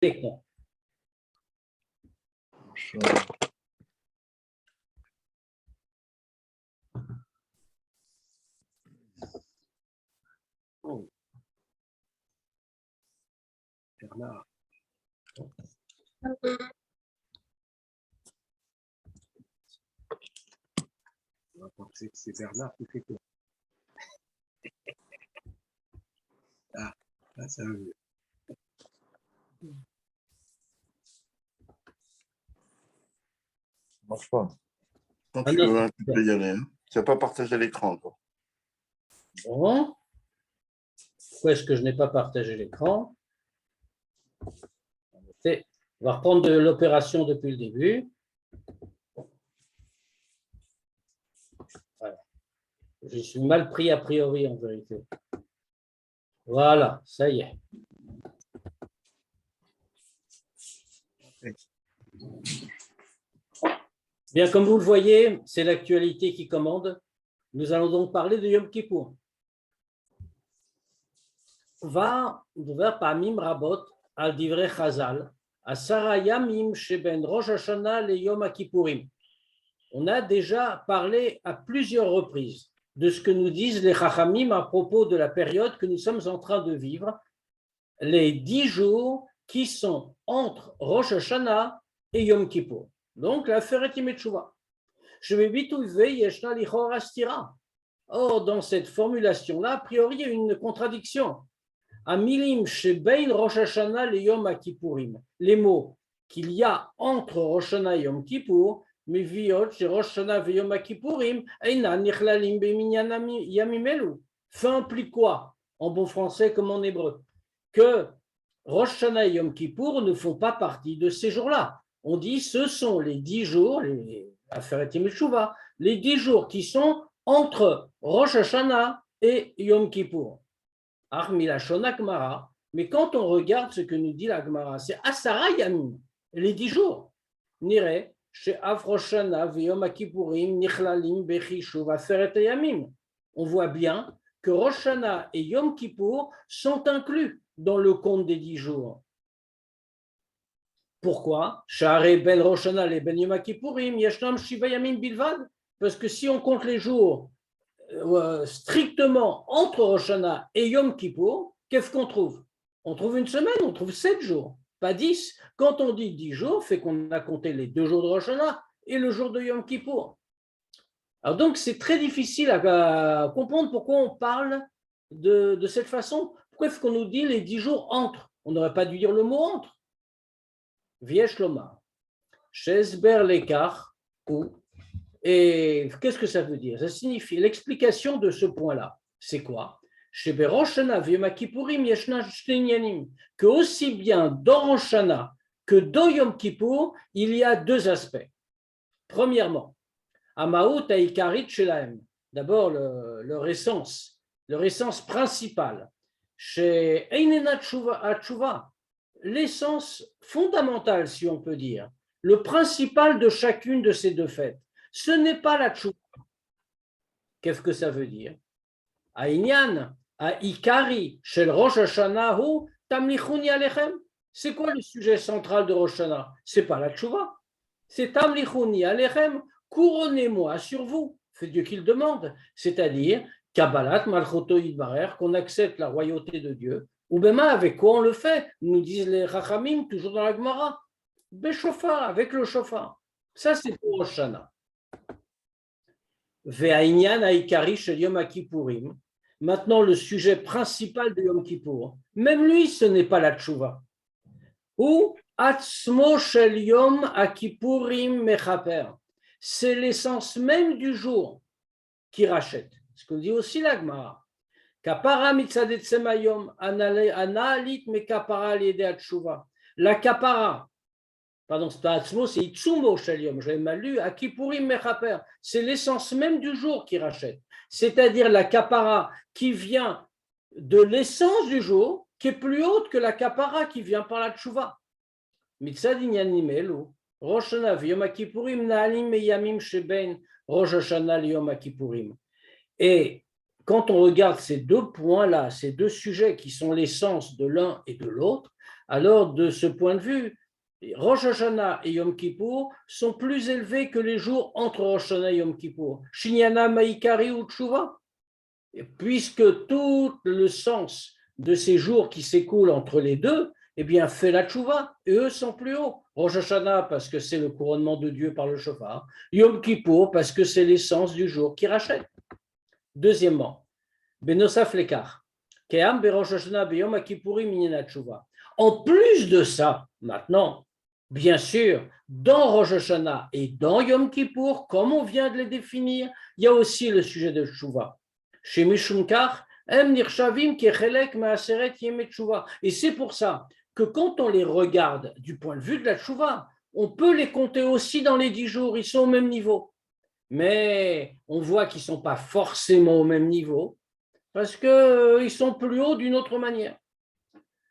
l'écran. Oh. Bernard. On va penser que c'est Bernard qui fait quoi. Ah, là, ça va mieux. Ça marche pas. Quand Ah tu non, veux, hein, tu peux y aller. Hein. Tu n'as pas partagé l'écran, toi. Bon. Pourquoi est-ce que je n'ai pas partagé l'écran? On va reprendre de l'opération depuis le début. Voilà. Je suis mal pris a priori en vérité. Voilà, ça y est. Bien, comme vous le voyez, c'est l'actualité qui commande. Nous allons donc parler de Yom Kippour. דבר פעמים רבות על דברי חז"ל, 10 ימים שבין ראש השנה ליום הכיפורים. On a déjà parlé à plusieurs reprises de ce que nous disent les Chachamim à propos de la période que nous sommes en train de vivre, les 10 jours qui sont entre Rosh Hashanah et Yom Kippour. Donc, la Feret Yom Teshuvah. Or, dans cette formulation-là, a priori, il y a une contradiction. Amilim shebein Rosh Hashanah le Yom Kippourim. Les mots qu'il y a entre Rosh Hashanah et Yom Kippour, meviot chez Rosh Hashanah et Yom Kippourim, einan nichlalim beminyan yamim elu. Ça implique quoi, en bon français comme en hébreu? Que Rosh Hashanah et Yom Kippour ne font pas partie de ces jours-là. On dit ce sont les 10 jours, les Aferet Yom Teshuvah, les 10 jours qui sont entre Rosh Hashanah et Yom Kippour. Mais quand on regarde ce que nous dit la Gemara, c'est Asara Yamim, les 10 jours. Nire, chez Afroshana, Veyom Kippourim, Nichlalim, Bechishuv, Aferet Yamim. On voit bien que Rosh Hashanah et Yom Kippour sont inclus dans le compte des 10 jours. Pourquoi? Share ben Rosh Hashanah et ben Yom Kippourim, Yeshnam Shiva Yamim Bilvad. Parce que si on compte les jours strictement entre Rosh Hashanah et Yom Kippour, qu'est-ce qu'on trouve? On trouve une semaine, on trouve 7 jours, pas 10. Quand on dit 10 jours, fait qu'on a compté les 2 jours de Rosh Hashanah et le jour de Yom Kippour. Alors donc, c'est très difficile à comprendre pourquoi on parle de cette façon. Pourquoi est-ce qu'on nous dit les 10 jours entre? On n'aurait pas dû dire le mot entre. Viesh Lomar, Shesber Lekar, ou. Et qu'est-ce que ça veut dire? Ça signifie, l'explication de ce point-là, c'est quoi? Que aussi bien dans Rosh Hashanah que dans Yom Kippour, il y a 2 aspects. Premièrement, Amaout Aikarit Shelaem, d'abord leur essence principale, chez Einena Tshuva, l'essence fondamentale, si on peut dire, le principal de chacune de ces 2 fêtes. Ce n'est pas la tchouva. Qu'est-ce que ça veut dire? Aïnyan, Ikari, shel Rosh Hashanah hu tamlichuni alechem. C'est quoi le sujet central de Rosh Hashanah? C'est pas la tchouva. C'est tamlichuni alechem, couronnez-moi sur vous. C'est Dieu qui le demande. C'est-à-dire, Kabbalat malchoto yidbarer, qu'on accepte la royauté de Dieu. Ou bien avec quoi on le fait? Nous disent les Chachamim, toujours dans la Gemara. Beshofar, avec le shofar. Ça, c'est pour Rosh Hashanah. Maintenant, le sujet principal de Yom Kippour, même lui, ce n'est pas la tchouva. Ou atzmo shel Yom Kippourim mechaper. C'est l'essence même du jour qui rachète. Ce que dit aussi la Gemara. Kapara mitzadet semayom analit me kapara liede tchouva. La kapara. Pardon, c'est pas Atzmo, c'est Itsumo Shaliom, j'avais mal lu, à Kippourim Mechaper. C'est l'essence même du jour qui rachète. C'est-à-dire la kapara qui vient de l'essence du jour, qui est plus haute que la kapara qui vient par la tchouva. Mitzad inyanim elu, Rosh Hashanah v'Yom Kippourim na'alim meyamim sheben Rosh Hashanah l'Yom Kippourim. Et quand on regarde ces 2 points-là, ces 2 sujets qui sont l'essence de l'un et de l'autre, Alors, de ce point de vue, Rosh Hashanah et Yom Kippour sont plus élevés que les jours entre Rosh Hashanah et Yom Kippour. Shinyana Maïkari ou Tshuva, puisque tout le sens de ces jours qui s'écoulent entre les deux, eh bien, fait la Tshuva, et eux sont plus hauts. Rosh Hashanah, parce que c'est le couronnement de Dieu par le shofar. Yom Kippour, parce que c'est l'essence du jour qui rachète. Deuxièmement, Benosaf Lekar, Keam Berosh Hashanah Beyom Kippourim Minyan Tshuva. En plus de ça, maintenant, bien sûr, dans Rosh Hashanah et dans Yom Kippour, comme on vient de les définir, il y a aussi le sujet de Tshuva. Chez Mishumkar, et c'est pour ça que quand on les regarde du point de vue de la Tshuva, on peut les compter aussi dans les 10 jours, ils sont au même niveau. Mais on voit qu'ils ne sont pas forcément au même niveau parce qu'ils sont plus hauts d'une autre manière.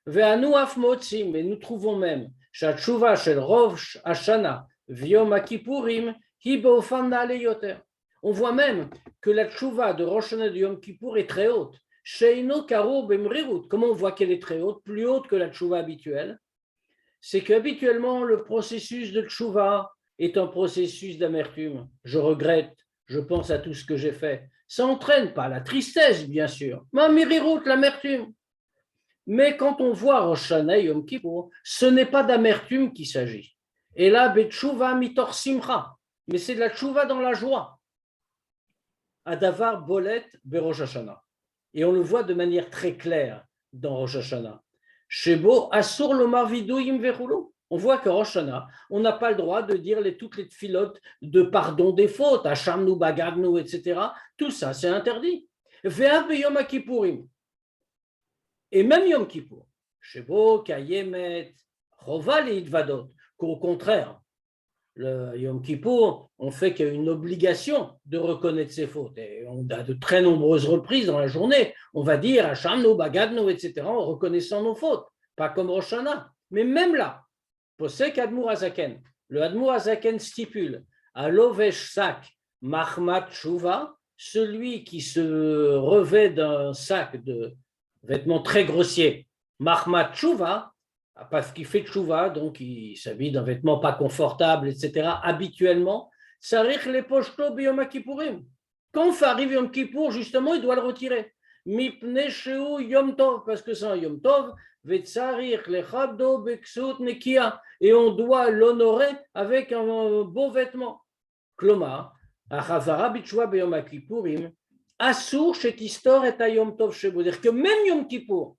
Mais nous trouvons même שהתשובה של ראש השנה ויום הכיפורים היא באופן נעלה יותר. On voit même que la tchouva de Rosh Hashanah et de Yom Kippour est très haute. Sheino karo bemrirut. Comment on voit qu'elle est très haute, plus haute que la tchouva habituelle? C'est qu'habituellement, le processus de tchouva est un processus d'amertume. Je regrette, je pense à tout ce que j'ai fait. Ça n'entraîne pas la tristesse, bien sûr, mais mirirut, l'amertume. Mais quand on voit Rosh Hashanah et Yom Kippour, ce n'est pas d'amertume qu'il s'agit. Et là, betchouva mitor simcha. Mais c'est de la tchouva dans la joie. Adavar bolet berosh Hashanah. Et on le voit de manière très claire dans Rosh Hashanah. Shebo asur lomar viduyim vechulo. On voit que Rosh Hashanah, on n'a pas le droit de dire toutes les tfilotes de pardon des fautes, Hachamnu, Bagadnu, etc. Tout ça, c'est interdit. Ve'av beyom kippourim. Et même Yom Kippour. Shebo kayemet chova leidvadot. Qu'au contraire, le Yom Kippour, on fait qu'il y a une obligation de reconnaître ses fautes. Et on a de très nombreuses reprises dans la journée, on va dire Hachamnu, Bagadnu, etc., en reconnaissant nos fautes. Pas comme Rosh Hashanah. Mais même là, Posek Admur Azaken, le Admur Azaken stipule à l'Ovesh Sak Mahmat Tshuva, celui qui se revêt d'un sac de vêtements très grossiers, Mahmat Tshuva, parce qu'il fait Tshuva, donc il s'habille d'un vêtement pas confortable, etc., habituellement, Sarich le poshto biyom kippourim. Quand arrive Yom Kippour, justement, il doit le retirer. Mipne sheu Yom Tov, parce que c'est un Yom Tov, vetsarich le chabdo beksut nekia, et on doit l'honorer avec un beau vêtement. Klomar, achazara bitshua biyom kippourim, asur shetistor et Yom Tov shebo. C'est-à-dire que même Yom Kippour,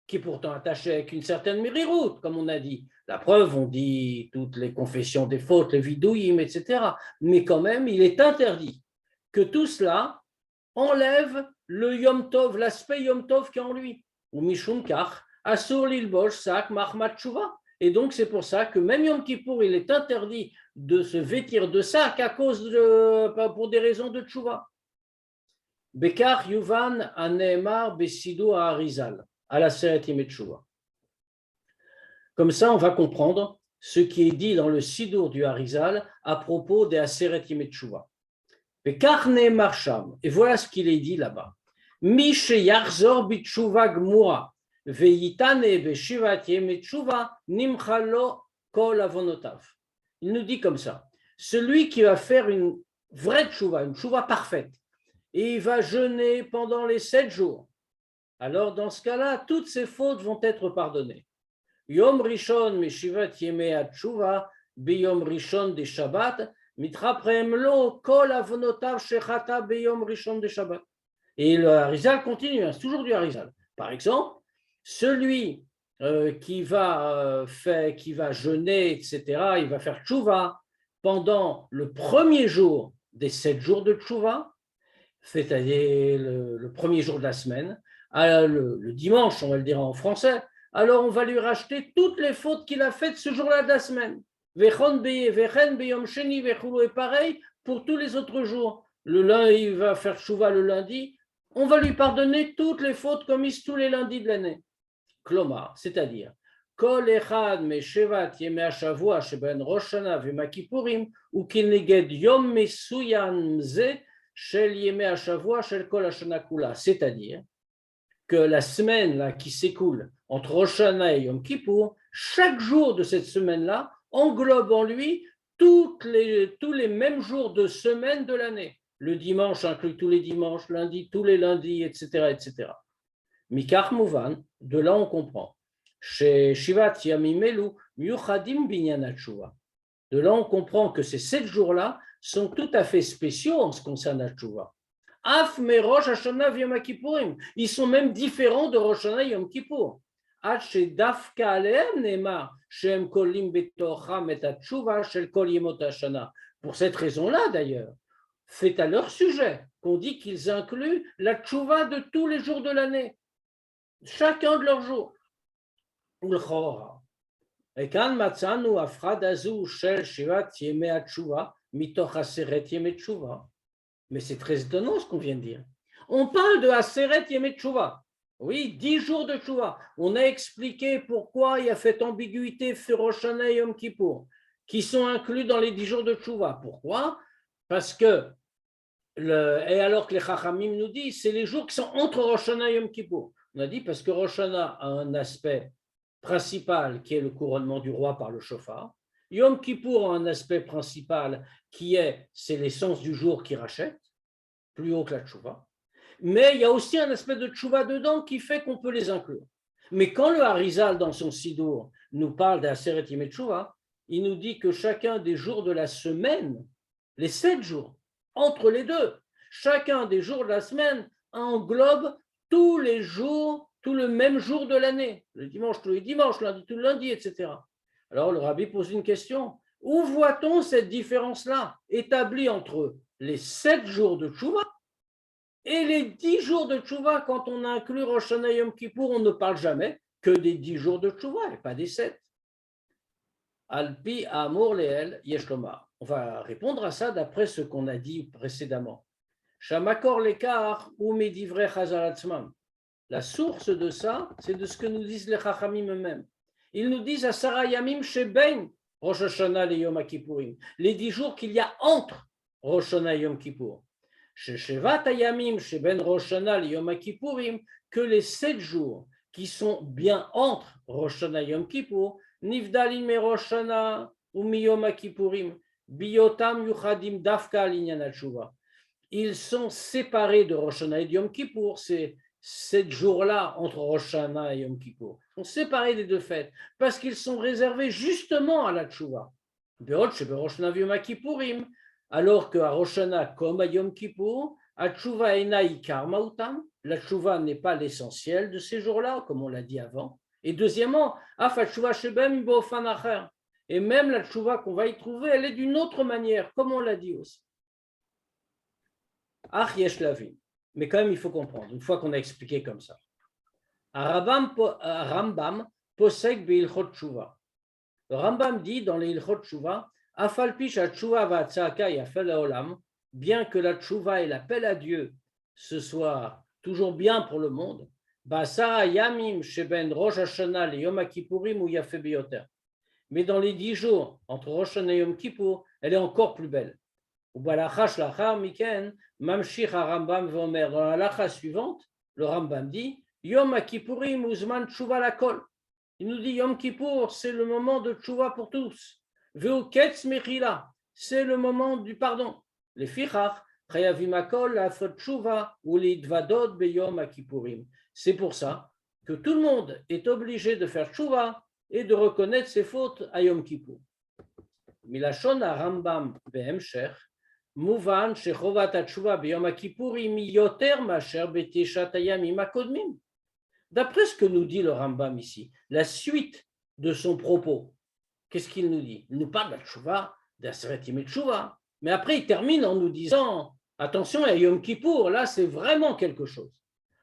qui est pourtant attaché avec une certaine mériroute, comme on a dit. La preuve, on dit toutes les confessions des fautes, les vidouïm, etc. Mais quand même, il est interdit que tout cela enlève le Yom Tov, l'aspect Yom Tov qui est en lui. Ou Mishum Kach, Asur Lilbosh, Sak, Mahmat Tshuva. Et donc, c'est pour ça que même Yom Kippour, il est interdit de se vêtir de sac à cause pour des raisons de Tshuva. Bekar Yuvan Aneemar Besidu Arizal. À la Seret Yemei Tshuva. Comme ça, on va comprendre ce qui est dit dans le Sidour du Harizal à propos des Aseret Yemei Tshuva. Et voilà ce qu'il est dit là-bas. Mi sheyarzor b'tshuva gmura ve'yitane b'shivat yemei tshuva nimcha lo kol avonotav. Il nous dit comme ça. Celui qui va faire une vraie tshuva, une tshuva parfaite, et il va jeûner pendant les 7 jours. Alors, dans ce cas-là, toutes ces fautes vont être pardonnées. Yom Rishon Meshivat Yemei Tshuva, Beyom Rishon de Shabbat, Mitrapreem lo Kol Avonotav Shechata Beyom Rishon de Shabbat. Et le Harizal continue, c'est toujours du Harizal. Par exemple, celui qui va jeûner, etc., il va faire Tshuva pendant le premier jour des 7 jours de Tshuva, c'est-à-dire le premier jour de la semaine, le dimanche, on va le dire en français, alors on va lui racheter toutes les fautes qu'il a faites ce jour-là de la semaine. Et pareil pour tous les autres jours. Le lundi, il va faire Tshuva le lundi, on va lui pardonner toutes les fautes commises tous les lundis de l'année. Klomar, c'est-à-dire, Kol echad me shevat yemei hashavua sheben Rosh Hashanah ve'Yom Kippurim u'kineged yom mesuyan ze shel yemei hashavua shel kol hashana kula, c'est-à-dire que la semaine là, qui s'écoule entre Rosh Hashanah et Yom Kippour, chaque jour de cette semaine-là englobe en lui tous les mêmes jours de semaine de l'année. Le dimanche inclut tous les dimanches, lundi, tous les lundis, etc. etc. Mikar Mouvan, de là on comprend. Chez Shivat Yamimelu, Myuchadim Binyan Tshuva. De là on comprend que ces 7 jours-là sont tout à fait spéciaux en ce qui concerne la Tshuva. Af me Rosh Hashanah Yom Kippourim. Ils sont même différents de Rosh Hashanah Yom Kippour. Ad shedafka alehem ne'emar shehem kolim betocham et hatshuva shel kol yemot hashana. Pour cette raison-là, d'ailleurs, c'est à leur sujet qu'on dit qu'ils incluent la tchouva de tous les jours de l'année, chacun de leurs jours. Et quand matzanu afradazu shel shivat yemei hatshuva mitoch aseret yemei tchouva. Mais c'est très étonnant ce qu'on vient de dire. On parle de aseret yemei tchouva. Oui, 10 jours de tchouva. On a expliqué pourquoi il y a cette ambiguïté sur Rosh Hashanah et Yom Kippour, qui sont inclus dans les 10 jours de tchouva. Pourquoi? Parce que, et alors que les Chachamim nous disent, c'est les jours qui sont entre Rosh Hashanah et Yom Kippour. On a dit parce que Rosh Hashanah a un aspect principal qui est le couronnement du roi par le shofar. Yom Kippour a un aspect principal qui est, c'est l'essence du jour qui rachète, plus haut que la tchouva. Mais il y a aussi un aspect de tchouva dedans qui fait qu'on peut les inclure. Mais quand le Harizal, dans son Sidour, nous parle d'Aseret Yemei Tchouva, il nous dit que chacun des jours de la semaine, les 7 jours, entre les deux, chacun des jours de la semaine englobe tous les jours, tout le même jour de l'année, le dimanche, tous les dimanches, lundi, tout le lundi, etc. Alors le Rabbi pose une question. Où voit-on cette différence-là établie entre les 7 jours de tchouva et les 10 jours de tchouva? Quand on inclut Rosh Hashanah Yom Kippour, on ne parle jamais que des 10 jours de tchouva et pas des 7. Alpi Amor Leel Yeshlomar. On va répondre à ça d'après ce qu'on a dit précédemment. Shamakor Lekar ou Medivre Chazaratzman. La source de ça, c'est de ce que nous disent les Chachamim eux-mêmes. Ils nous disent à Sarah Yamim Sheben Rosh Hashanah et Yom Kippourim. Les 10 jours qu'il y a entre Rosh Hashanah et Yom Kippour. Chez Shevat Hayamim, chez Ben Rosh Hashanah et Yom Kippourim, que les 7 jours qui sont bien entre Rosh Hashanah et Yom Kippour, Nivdalim me Rosh Hashanah ou mi Yom Kippourim, Biotam Yuchadim Dafka Alinyan Tshuva. Ils sont séparés de Rosh Hashanah et de Yom Kippour, ces 7 jours-là entre Rosh Hashanah et Yom Kippour. Ils sont séparés des deux fêtes parce qu'ils sont réservés justement à la Tshuva. Be'od shebe Rosh Hashanah Yom Kippourim. Alors qu'à Rosh Hashanah, comme à Yom Kippour, à Tshuva ena ikar mautam, la Tshuva n'est pas l'essentiel de ces jours-là, comme on l'a dit avant. Et deuxièmement, af Tshuva shebem bofan acher. Et même la Tshuva qu'on va y trouver, elle est d'une autre manière, comme on l'a dit aussi. Ach yesh lavin. Mais quand même, il faut comprendre, une fois qu'on a expliqué comme ça. Rambam posek be'ilchot Tshuva. Le Rambam dit dans les ilchot Tshuva, bien que la tchouva et l'appel à Dieu ce soit toujours bien pour le monde, mais dans les 10 jours entre Rosh Hashanah et Yom Kippour, elle est encore plus belle. Dans la halakha suivante, le Rambam dit Yom Kippourim uzman tchouva lakol. Il nous dit Yom Kippour, c'est le moment de tchouva pour tous. Ve'uketz mechila, c'est le moment du pardon. Les fichach, chayavim akol la'afot tchouva ou lidvadot beyom Kippourim. C'est pour ça que tout le monde est obligé de faire tchouva et de reconnaître ses fautes à Yom Kippour. Milashon Rambam be'emshech, muvan shechovat tchouva beyom Kippourim yoter masher beteshat hayamim hakodmim. D'après ce que nous dit le Rambam ici, la suite de son propos, qu'est-ce qu'il nous dit? Il nous parle de la tchouva, d'Aseret Yemei Tchouva, mais après il termine en nous disant attention à Yom Kippour, là c'est vraiment quelque chose.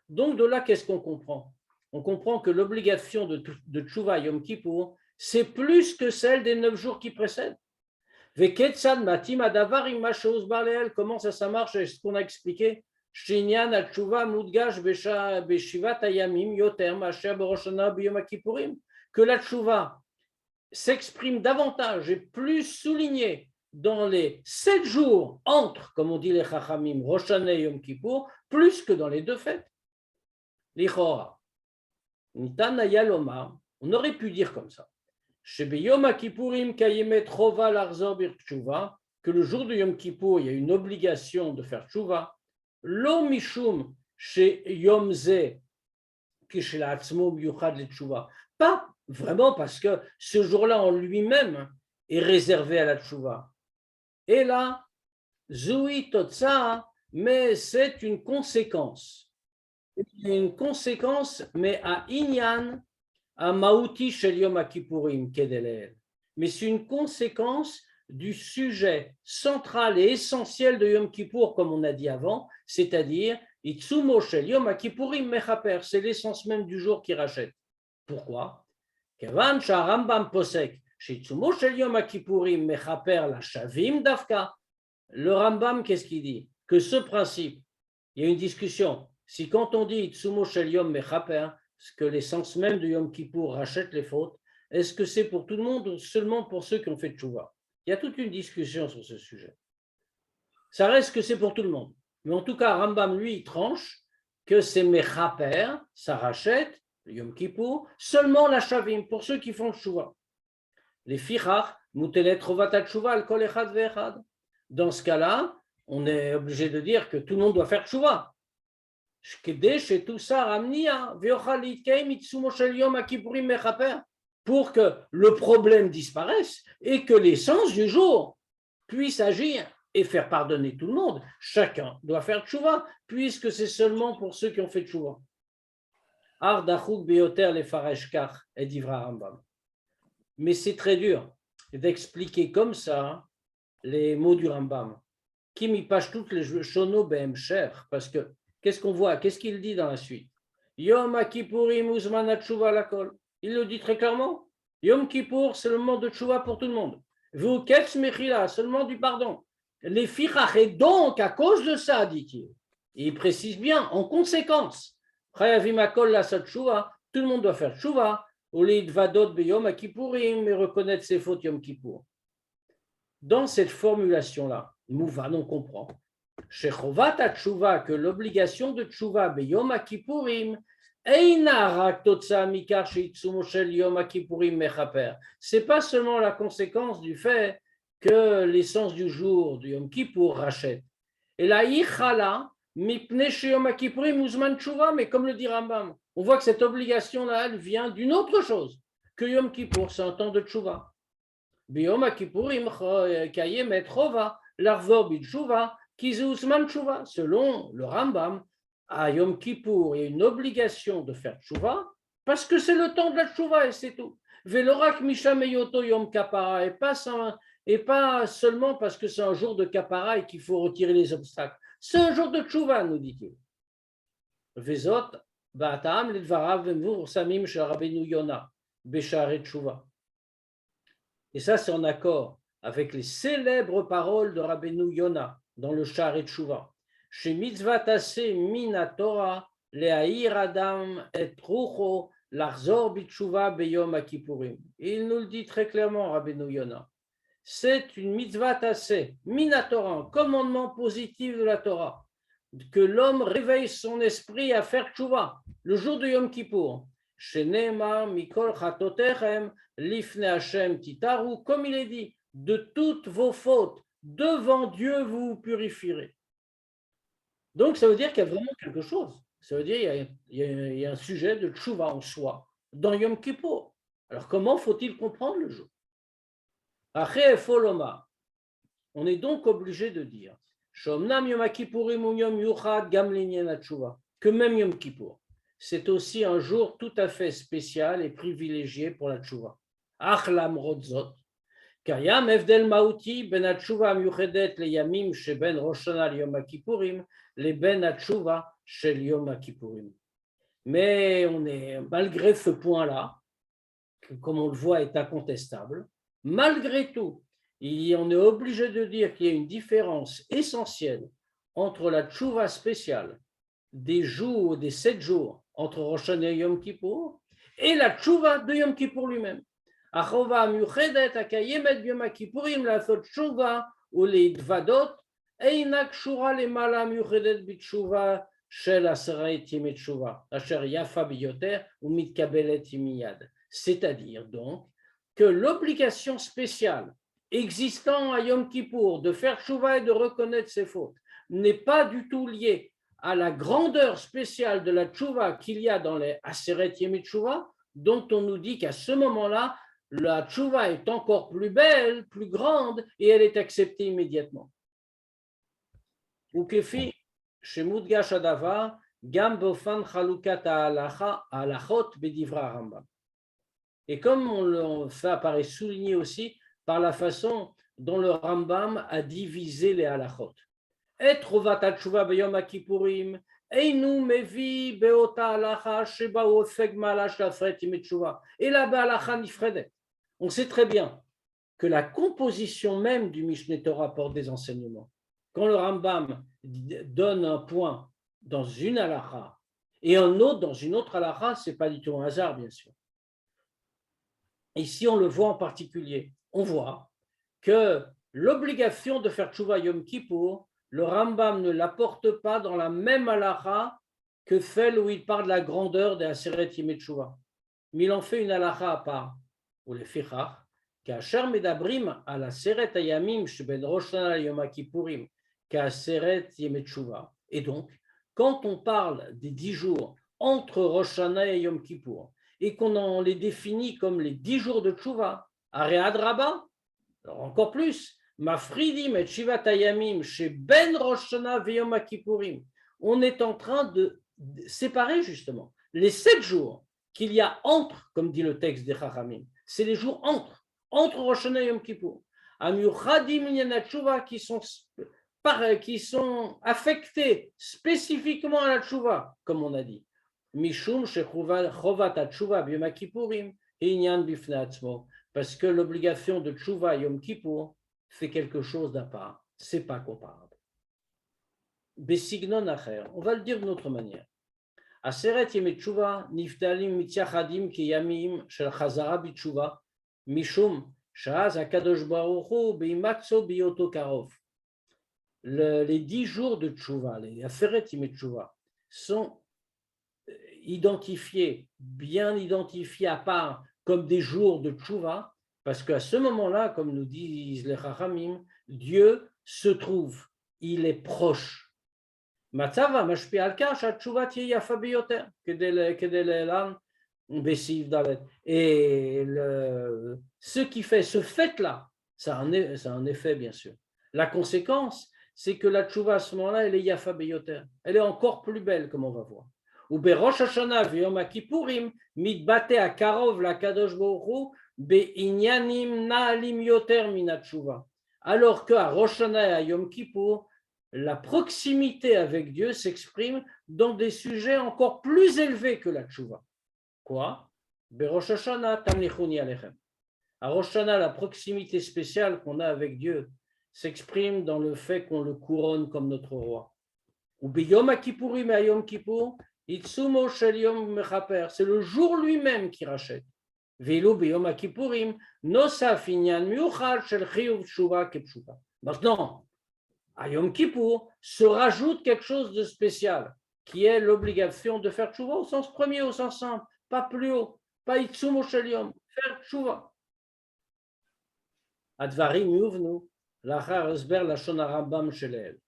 Donc de là, qu'est-ce qu'on comprend? On comprend que l'obligation de tchouva Yom Kippour, c'est plus que celle des 9 jours qui précèdent. Veketzad matim adavar im masheus barleel, comment ça marche? Est ce qu'on a expliqué? Shinyan al-tchouva mudgash beshivat hayamim yoter masher b'Rosh Hashanah b'Yom Kippourim, que la tchouva s'exprime davantage et plus souligné dans les 7 jours entre, comme on dit les Chachamim, Rosh Hashanah et Yom Kippour, plus que dans les deux fêtes. Lichora. Nitan Ayaloma, on aurait pu dire comme ça. Shebeyom Kippourim kayemet chova larzor bir tshuva, que le jour de Yom Kippour, il y a une obligation de faire tshuva. Lo mishum chez Yom Ze, qui chez la Hatzmo Yuchad le tshuva. Pas vraiment parce que ce jour-là en lui-même est réservé à la tshuva. Et là, Zui Totsa, mais c'est une conséquence. Une conséquence, mais à Inyan, à Maouti Shel Yom Kippourim Kedelel. Mais c'est une conséquence du sujet central et essentiel de Yom Kippour, comme on a dit avant, c'est-à-dire Itsumo Shel Yom Kippourim Mechaper, c'est l'essence même du jour qui rachète. Pourquoi? Kevan Rambam Posek, Itsumo Shel Yom Kippourim Mechaper la Shavim Davka. Le Rambam, qu'est-ce qu'il dit? Que ce principe, il y a une discussion. Si quand on dit Itsumo Shel Yom Mechaper, que l'essence même de Yom Kippour rachète les fautes, est-ce que c'est pour tout le monde ou seulement pour ceux qui ont fait tchouva? Il y a toute une discussion sur ce sujet. Ça reste que c'est pour tout le monde. Mais en tout cas, Rambam, lui, il tranche que c'est Mechaper, ça rachète, le Yom Kippour, seulement la Shavim, pour ceux qui font tchouva. Les Fichach, Mutelet Rovat Tchouva, al Kol Echad Ve'echad. Dans ce cas-là, on est obligé de dire que tout le monde doit faire tchouva. Pour que le problème disparaisse et que l'essence du jour puisse agir et faire pardonner tout le monde. Chacun doit faire tchouva, puisque c'est seulement pour ceux qui ont fait tchouva. Mais c'est très dur d'expliquer comme ça les mots du Rambam. Qui m'y pâche toutes les shono behem cher, parce que qu'est-ce qu'on voit? Qu'est-ce qu'il dit dans la suite? Yom Kippourim uzman ha-tshuva lakol. Il le dit très clairement. Yom Kippour, c'est le moment de tshuva pour tout le monde. Vous ketz mechila, seulement du pardon. Les fichach, et donc à cause de ça, dit-il. Il précise bien, en conséquence. Chayavim hakol la tshuva, tout le monde doit faire tshuva. Olid vadot beyom Kippourim, et reconnaître ses fautes Yom Kippour. Dans cette formulation-là, Mouvan, on comprend. Chez Chovat HaTshuva, que l'obligation de Tshuva Beyom HaKippurim, Eina rak totsa mikar sheitsumo shel Yom HaKippurim mechaper. C'est pas seulement la conséquence du fait que l'essence du jour du Yom Kippour rachète. Et la ichala mipne she Yom HaKippurim uzman Tshuva, mais comme le dit Rambam, on voit que cette obligation-là, elle vient d'une autre chose que Yom Kippour, c'est un temps de Tshuva. Beyom HaKippurim kayemet chova l'arvor bitshuva. Selon le Rambam, à Yom Kippour, il y a une obligation de faire tchouva parce que c'est le temps de la tchouva et c'est tout. Velorak mishameyoto Yom Kapara, et pas seulement parce que c'est un jour de Kapara et qu'il faut retirer les obstacles. C'est un jour de tchouva, nous dit-il. Vezot ba'atam ledvarav vemur samim shel Rabbeinu Yona b'sharet tchouva. Et ça, c'est en accord avec les célèbres paroles de Rabbeinu Yona dans le Sharet Tshuva. Chez mitzvah taseh min Torah le'aïr adam et rucho l'arzor b'tshuva beyom HaKippurim. Il nous le dit très clairement, Rabbeinu Yona. C'est une mitzvah taseh min Torah, un commandement positif de la Torah, que l'homme réveille son esprit à faire tshuva le jour de Yom Kippour. Chez Neema mikol chatotechem lifne Hashem titaru, comme il est dit, de toutes vos fautes devant Dieu, vous vous purifierez. Donc, ça veut dire qu'il y a vraiment quelque chose. Ça veut dire qu'il y a un sujet de tchouva en soi dans Yom Kippour. Alors, comment faut-il comprendre le jour? Après Foloma, on est donc obligé de dire que même Yom Kippour, c'est aussi un jour tout à fait spécial et privilégié pour la tchouva. Achlam rodzot. Kayam evdel mauti ben hatshuva miuchedet le yamim sheben Rosh Hashanah Yom HaKippurim le ben hatshuva shel Yom HaKippurim. Mais on est, malgré ce point-là, qui, comme on le voit, est incontestable, malgré tout, on est obligé de dire qu'il y a une différence essentielle entre la tchouva spéciale des jours, des 7 jours entre Rosh Hashanah et Yom Kippour et la tchouva de Yom Kippour lui-même. החובה המיוחדת הקיימת ביום הכיפורים לעשות תשובה ולהתוודות אינה קשורה למעלה המיוחדת בתשובה shel aseret yemei tshuva, asher yafa biyoter ou mitkabelet miyad. C'est-à-dire donc que l'obligation spéciale existant à Yom Kippour de faire tshuva et de reconnaître ses fautes n'est pas du tout liée à la grandeur spéciale de la tshuva qu'il y a dans les aseret yemei tshuva, dont on nous dit qu'à ce moment-là, la tshuva est encore plus belle, plus grande, et elle est acceptée immédiatement. וכפי שמודגש הדבר גם באופן חלוקת ההלכות בדברי הרמב"ם. Et comme ça apparaît souligné aussi par la façon dont le Rambam a divisé les halachot. Et חובת התשובה ביום הכיפורים אינו מביא באותה הלכה שבה הוא הופך מעלה של הסרת ימי תשובה, אלא בהלכה נפרדת. On sait très bien que la composition même du Mishneh Torah porte des enseignements. Quand le Rambam donne un point dans une halakha et un autre dans une autre halakha, ce n'est pas du tout un hasard, bien sûr. Ici, on le voit en particulier. On voit que l'obligation de faire Tchouva Yom Kippour, le Rambam ne l'apporte pas dans la même halakha que celle où il parle de la grandeur des Aseret Yemei Tchouva. Mais il en fait une halakha à part, ou le Fichach, כאשר מדברים על עשרת הימים שבין ראש השנה ליום הכיפורים כעשרת ימי תשובה. Et donc, quand on parle des 10 jours entre Rosh Hashanah et Yom Kippour, et qu'on les définit comme les 10 jours de tchouva, Arei Adraba, alors encore plus, Mafridim et Shivat Hayamim chez Ben Rosh Hashanah et Yom Kippourim, on est en train de séparer justement les 7 jours qu'il y a entre, comme dit le texte des Chachamim, c'est les jours entre Rosh Hashanah et Yom Kippour, Amiuchadim Inyan Tchouva qui sont affectés spécifiquement à la tchouva, comme on a dit. Mishum shechovat tchouva b'yom kippourim inyan bifnei atzmo, parce que l'obligation de tchouva Yom Kippour fait quelque chose d'à part, c'est pas comparable. Besignon acher, on va le dire d'une autre manière. Aseret yemei tchouva niftalim mityachadim kiyamim shel chazara b'tchouva mishum shaz hakadosh baruch hu b'imatzo b'yoto karov. Les 10 jours de tchouva, les Aseret yemei tchouva, sont bien identifiés à part comme des jours de tchouva, parce qu'à ce moment-là, comme nous disent les Chachamim, Dieu se trouve, il est proche. Matzava mashpi al kach tchouva tiye yafa biyoter kedei le'elan besiv dalet. Et ce qui fait ce fait-là, ça a un effet bien sûr. La conséquence, c'est que la tchouva à ce moment-là, elle est yafa biyoter, elle est encore plus belle, comme on va voir. Ou berosh Hashanah v'yom Kippourim mitbate akarov la kadosh baruch hu be'inyanim na'alim yoter min tchouva. Alors qu'à Rosh Hashanah et à Yom Kippour, la proximité avec Dieu s'exprime dans des sujets encore plus élevés que la tchouva. Quoi? Berosh Hashanah tamlichuni alechem. À Rosh Hashanah, la proximité spéciale qu'on a avec Dieu s'exprime dans le fait qu'on le couronne comme notre roi. Ou beyom Kippourim et à Yom Kippour, Itsumo shel yom mechaper, c'est le jour lui-même qui rachète. Velo beyom Kippourim, nosaf inyan miuchad shel chiyuv tshuva kepshuva. Maintenant, à Yom Kippour se rajoute quelque chose de spécial, qui est l'obligation de faire tshuva au sens premier, au sens simple, pas plus haut, pas itsumo shel yom, faire tshuva. Advarim yuvnu lachar esber lashon harambam shelel.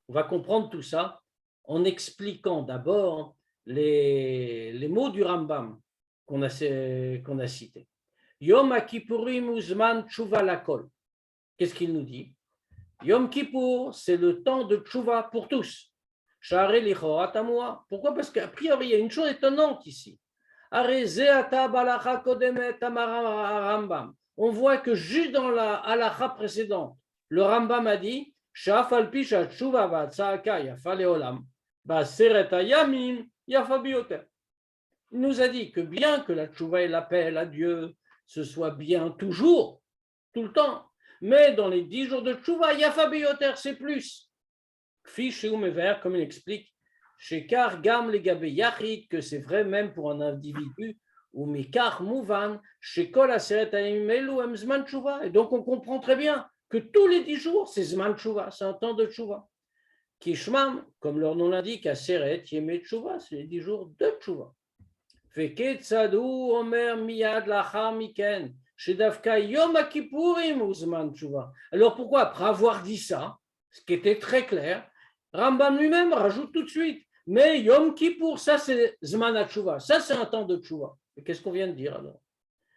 On va comprendre tout ça en expliquant d'abord les mots du Rambam qu'on a cités. Yom Kippourim uzman tshuva lakol. Qu'est-ce qu'il nous dit? Yom Kippour, c'est le temps de tshuva pour tous. Sha'arei lichora tamua. Pourquoi? Parce qu'a priori, il y a une chose étonnante ici. Arei ze ata b'halacha kodemet amar Rambam. On voit que juste dans la halacha précédente, le Rambam a dit Sha'af al pi sha'tshuva va'tza'aka yafa le'olam. Il nous a dit que bien que la tchouva et l'appel à Dieu, ce soit bien toujours, tout le temps, mais dans les 10 jours de tchouva, yafa biyoter, c'est plus. Comme il explique, chez Kar Gam Legabe Yachid, que c'est vrai même pour un individu, ou Mikar Mouvan, chez Kol Aseret Hayamim Elu Em Zman Tchouva. Et donc on comprend très bien que tous les 10 jours, c'est Zman Tchouva, c'est un temps de tchouva. Kishmam, comme leur nom l'indique, Aseret Yemei Tshuva, c'est les 10 jours de Tshuva. Veketzadou Omer Miyad Lachar Miken, Shedavka Yom Kippourim Uzman Tshuva. Alors pourquoi, après avoir dit ça, ce qui était très clair, Rambam lui-même rajoute tout de suite, mais Yom Kippour, ça c'est Zman Tshuva, ça c'est un temps de Tshuva. Et qu'est-ce qu'on vient de dire alors?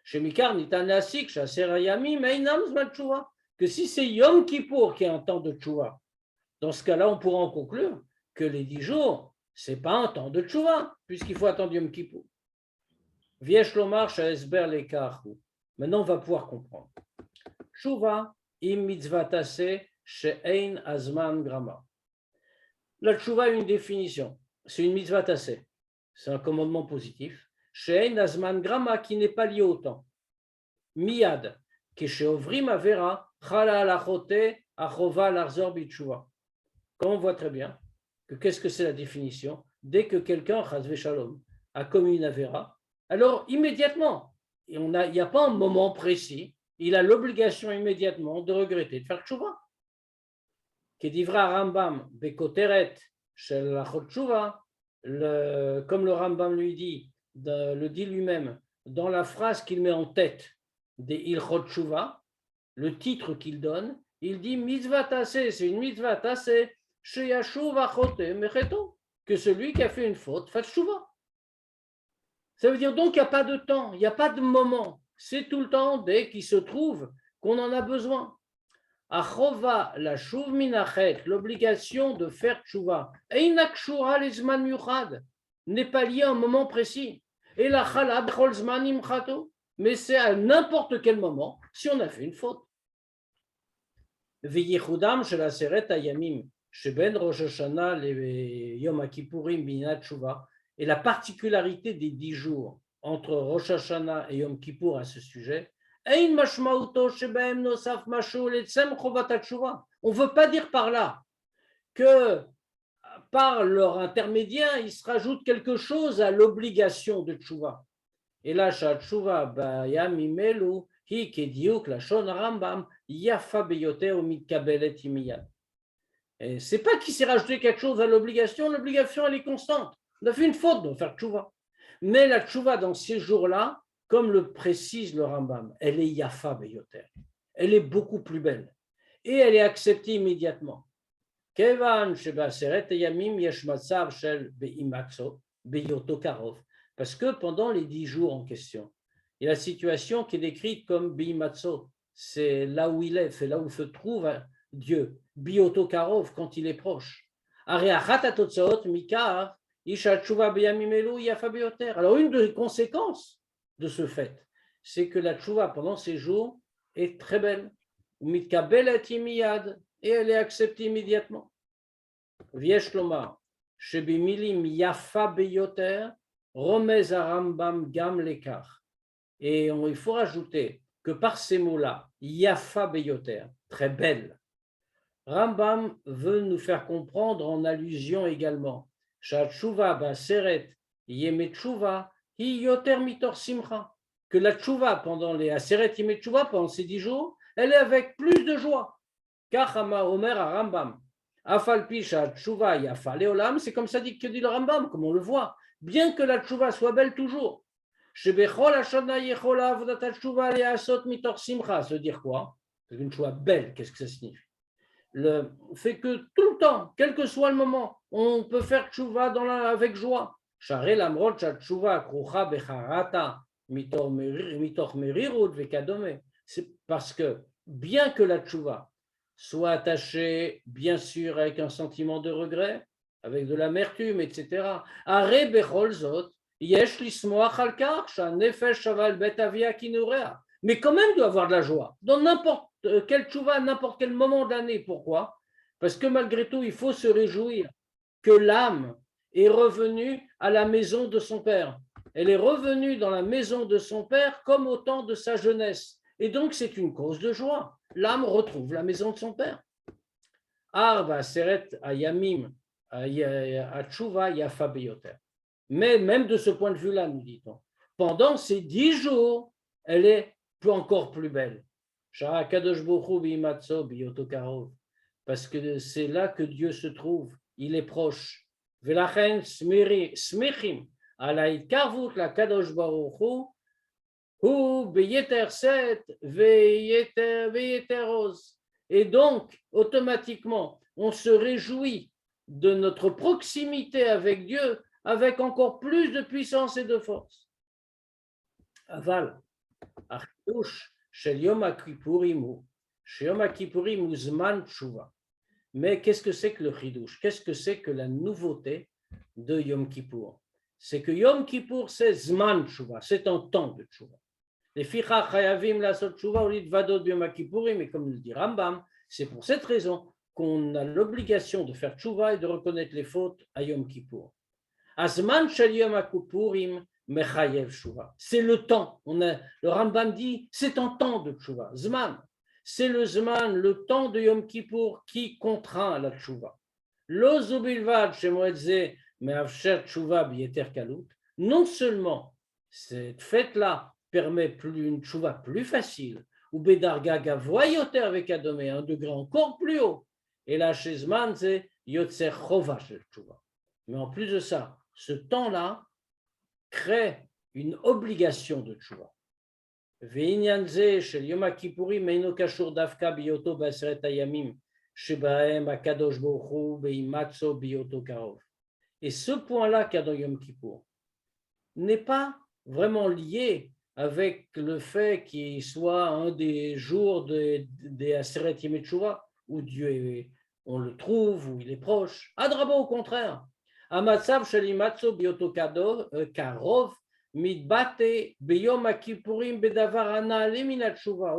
Chez Mikar, Nitan Lasik, Shaser Yamim, Einam Zman Tshuva, que si c'est Yom Kippour qui est un temps de Tshuva, dans ce cas-là, on pourra en conclure que les 10 jours, ce n'est pas un temps de Tshuva, puisqu'il faut attendre Yom Kippour. Viesh Lomar, Shaesber Lekarhu. Maintenant, on va pouvoir comprendre. Tshuva, im mitzvah tase, she'ein azman grama. La Tshuva a une définition. C'est une mitzvah tase. C'est un commandement positif. She'ein azman grama, qui n'est pas lié au temps. Miyad, kesheovrim avera, chala alachote, achova larzor bitshuva. Comme on voit très bien, que qu'est-ce que c'est la définition? Dès que quelqu'un, chazve shalom, a commis une avéra, alors immédiatement, il n'y a pas un moment précis, il a l'obligation immédiatement de regretter, de faire tshuva. Kedivra Rambam, bekoteret, shel lachot tshuva, comme le Rambam lui dit, le dit lui-même, dans la phrase qu'il met en tête des ilchot tshuva, le titre qu'il donne, il dit mitzvah tassé, c'est une mitzvah tassé, que celui qui a fait une faute fasse tshuva. Ça veut dire donc qu'il n'y a pas de temps, il n'y a pas de moment. C'est tout le temps dès qu'il se trouve qu'on en a besoin. Achova, la shuv minachet, l'obligation de faire tshuva, einakshura lezman miyuchad, n'est pas liée à un moment précis. Et la chalab chol zman imchato, mais c'est à n'importe quel moment si on a fait une faute. Veyichudam shel aseret hayamim. Sheben Rosh Hashanah, les Yom Kippourim, Binat Tshuva, et la particularité des 10 jours entre Rosh Hashanah et Yom Kippour à ce sujet, on ne veut pas dire par là que par leur intermédiaire, il se rajoute quelque chose à l'obligation de Tshuva. Et là, Tshuva, Yamimelu, Hi Kediuk, la Shon Rambam, Yafa Beyoter, Mitkabelet Imiyad. Ce n'est pas qu'il s'est rajouté quelque chose à l'obligation, l'obligation elle est constante. On a fait une faute de faire tchouva. Mais la tchouva dans ces jours-là, comme le précise le Rambam, elle est yafa beyoter. Elle est beaucoup plus belle. Et elle est acceptée immédiatement. Parce que pendant les 10 jours en question, il y a la situation qui est décrite comme bimatso. C'est là où il est, c'est là où se trouve Dieu, Bioto Karov, quand il est proche. Alors, une des conséquences de ce fait, c'est que la tchouva pendant ces jours est très belle. Et elle est acceptée immédiatement. Viesh Lomar, Shebimilim Yafa Beyoter, Romez Arambam Gam Lekar. Et il faut rajouter que par ces mots-là, Yafa Beyoter, très belle, Rambam veut nous faire comprendre en allusion également que la tchouva pendant les aseret yemet tchouva, pendant ces 10 jours, elle est avec plus de joie. Car Omer à Rambam, Afalpi tchouva yafa leolam, c'est comme ça que dit le Rambam, comme on le voit, bien que la tchouva soit belle toujours. Shebechol hashana yechola avodat tchouva leasot mitor simcha, ça veut dire quoi? C'est une tchouva belle, qu'est-ce que ça signifie? Le fait que tout le temps, quel que soit le moment, on peut faire tchouva avec joie. C'est parce que bien que la tchouva soit attachée, bien sûr, avec un sentiment de regret, avec de l'amertume, etc. Mais quand même, il doit avoir de la joie. Dans n'importe quel tchouva, n'importe quel moment de l'année. Pourquoi? Parce que malgré tout, il faut se réjouir que l'âme est revenue à la maison de son père. Elle est revenue dans la maison de son père comme au temps de sa jeunesse. Et donc, c'est une cause de joie. L'âme retrouve la maison de son père. Arba seret ayamim atshuva yafa beyoter. Mais même de ce point de vue-là, nous dit-on, pendant ces 10 jours, elle est encore plus belle. parce que c'est là que Dieu se trouve, il est proche. Velachen smichim ala itkarvut la kadosh baruch hu beyeter set veyeter oz. Et donc, automatiquement, on se réjouit de notre proximité avec Dieu avec encore plus de puissance et de force. Aval, achouch shel Yom HaKippurim Yom HaKippurim hu zman tshuva. Mais qu'est-ce que c'est que le chidouche? Qu'est-ce que c'est que la nouveauté de Yom Kippour? C'est que Yom Kippour, c'est zman tshuva, c'est un temps de tshuva. Les ficha chayavim lasot tshuva au lit vadot Yom HaKippurim, mais comme le dit Rambam, c'est pour cette raison qu'on a l'obligation de faire tshuva et de reconnaître les fautes à Yom Kippour. Azman shel Yom HaKippurim mechayev tshuva. C'est le temps. Le Rambam dit, c'est un temps de tshuva. Zman. C'est le zman, le temps de Yom Kippour qui contraint à la tshuva. Lo zubilvad shemoedze meavsher tshuva bieter kalut. Non seulement cette fête-là permet une tshuva plus facile, ou bedarga gavoyoter avec Adomé, un degré encore plus haut. Et là, chez zman, c'est yotzer chova shel tshuva. Mais en plus de ça, ce temps-là crée une obligation de tshuva. Ve'inyan ze shel Yom HaKippurim eino kashur dafka biyoto b'aseret hayamim shebahem hakadosh baruch hu beimatzo biyoto karov. Et ce point-là qu'il y a dans Yom Kippour n'est pas vraiment lié avec le fait qu'il soit un des jours des Aseret Yemei Tshuva où Dieu, on le trouve, où il est proche. Adraba, au contraire. Amatzav shel imatzo biyoto karov. Au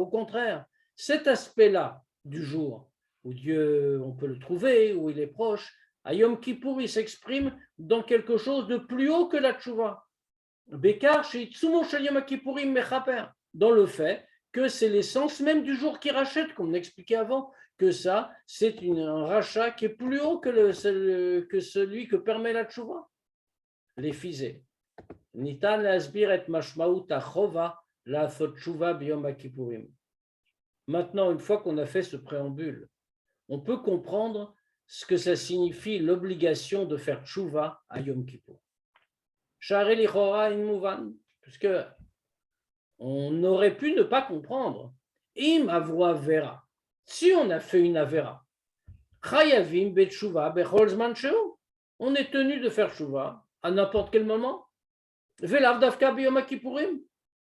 contraire, cet aspect-là du jour, où Dieu, on peut le trouver, où il est proche, à Yom Kippour, il s'exprime dans quelque chose de plus haut que la tchouva. Dans le fait que c'est l'essence même du jour qui rachète, comme on expliquait avant, que ça, c'est un rachat qui est plus haut que celui que permet la tchouva. Les fisés. Nitan lasbir et mashmaut achova la tshuva biyom HaKippurim. Maintenant, une fois qu'on a fait ce préambule, on peut comprendre ce que ça signifie l'obligation de faire tshuva à Yom Kippour. Sha'arei lichora in muvan, puisque on aurait pu ne pas comprendre. Im avro avera, si on a fait une avera, chayavim bet tshuva bechol zman sheu, on est tenu de faire tshuva à n'importe quel moment. Velav davka biyom HaKippurim,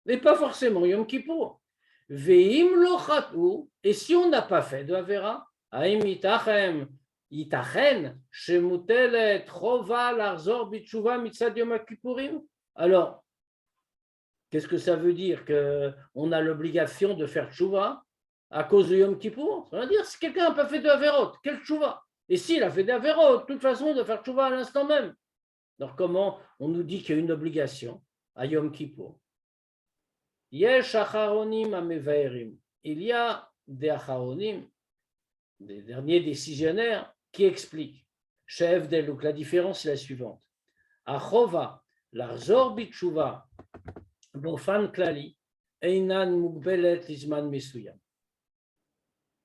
mais pas forcément Yom Kippour. Veim lo chatu, et si on n'a pas fait de avera, haim itachen shemutelet chova larzor bitshuva mitzad Yom HaKippurim. Alors, qu'est-ce que ça veut dire qu'on a l'obligation de faire tshuva à cause de Yom Kippour? Ça veut dire si quelqu'un n'a pas fait de averot, quel tshuva? Et s'il a fait de averot, de toute façon, de faire tshuva à l'instant même. Alors, comment on nous dit qu'il y a une obligation à Yom Kippour? Yesh acharonim amevaerim. Il y a des acharonim, des derniers décisionnaires, qui expliquent. Chef Delouk, la différence est la suivante. Achova, larzor bitshuva, bofan klali, einan mugbelet lizman mesuyam.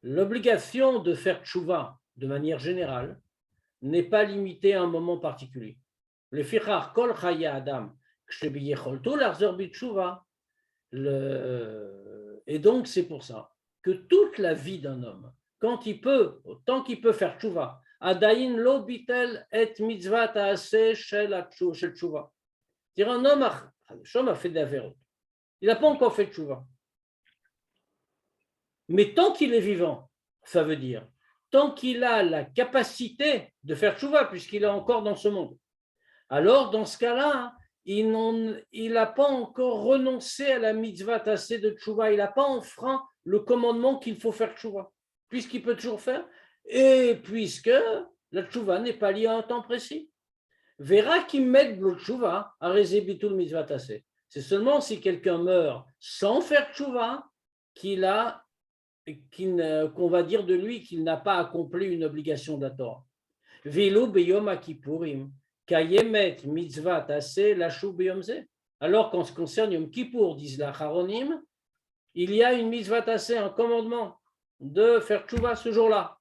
L'obligation de faire tshuva de manière générale n'est pas limitée à un moment particulier. Le fichar kol chaya adam kshebiyecholto larzor bitshuva. Et donc c'est pour ça que toute la vie d'un homme, quand il peut, autant qu'il peut faire tshuva, adayin lo bitel et mitzvah taaseh shel tshuva. C'est-à-dire un homme a fait des averot, il n'a pas encore fait tshuva. Mais tant qu'il est vivant, ça veut dire tant qu'il a la capacité de faire tshuva, puisqu'il est encore dans ce monde, alors dans ce cas-là, il n'a pas encore renoncé à la mitzvah tassée de tshuva, il n'a pas enfreint le commandement qu'il faut faire tshuva, puisqu'il peut toujours faire, et puisque la tshuva n'est pas liée à un temps précis. Verra qu'il met le tshuva à rezebitul mitzvah tassée. C'est seulement si quelqu'un meurt sans faire tshuva qu'on va dire de lui qu'il n'a pas accompli une obligation de la Torah. Vilo beyom HaKippurim. Mitzvah alors qu'en ce qui concerne Yom Kippour, disent la Charonim, il y a une mitzvah tassée, un commandement de faire tshuva ce jour-là.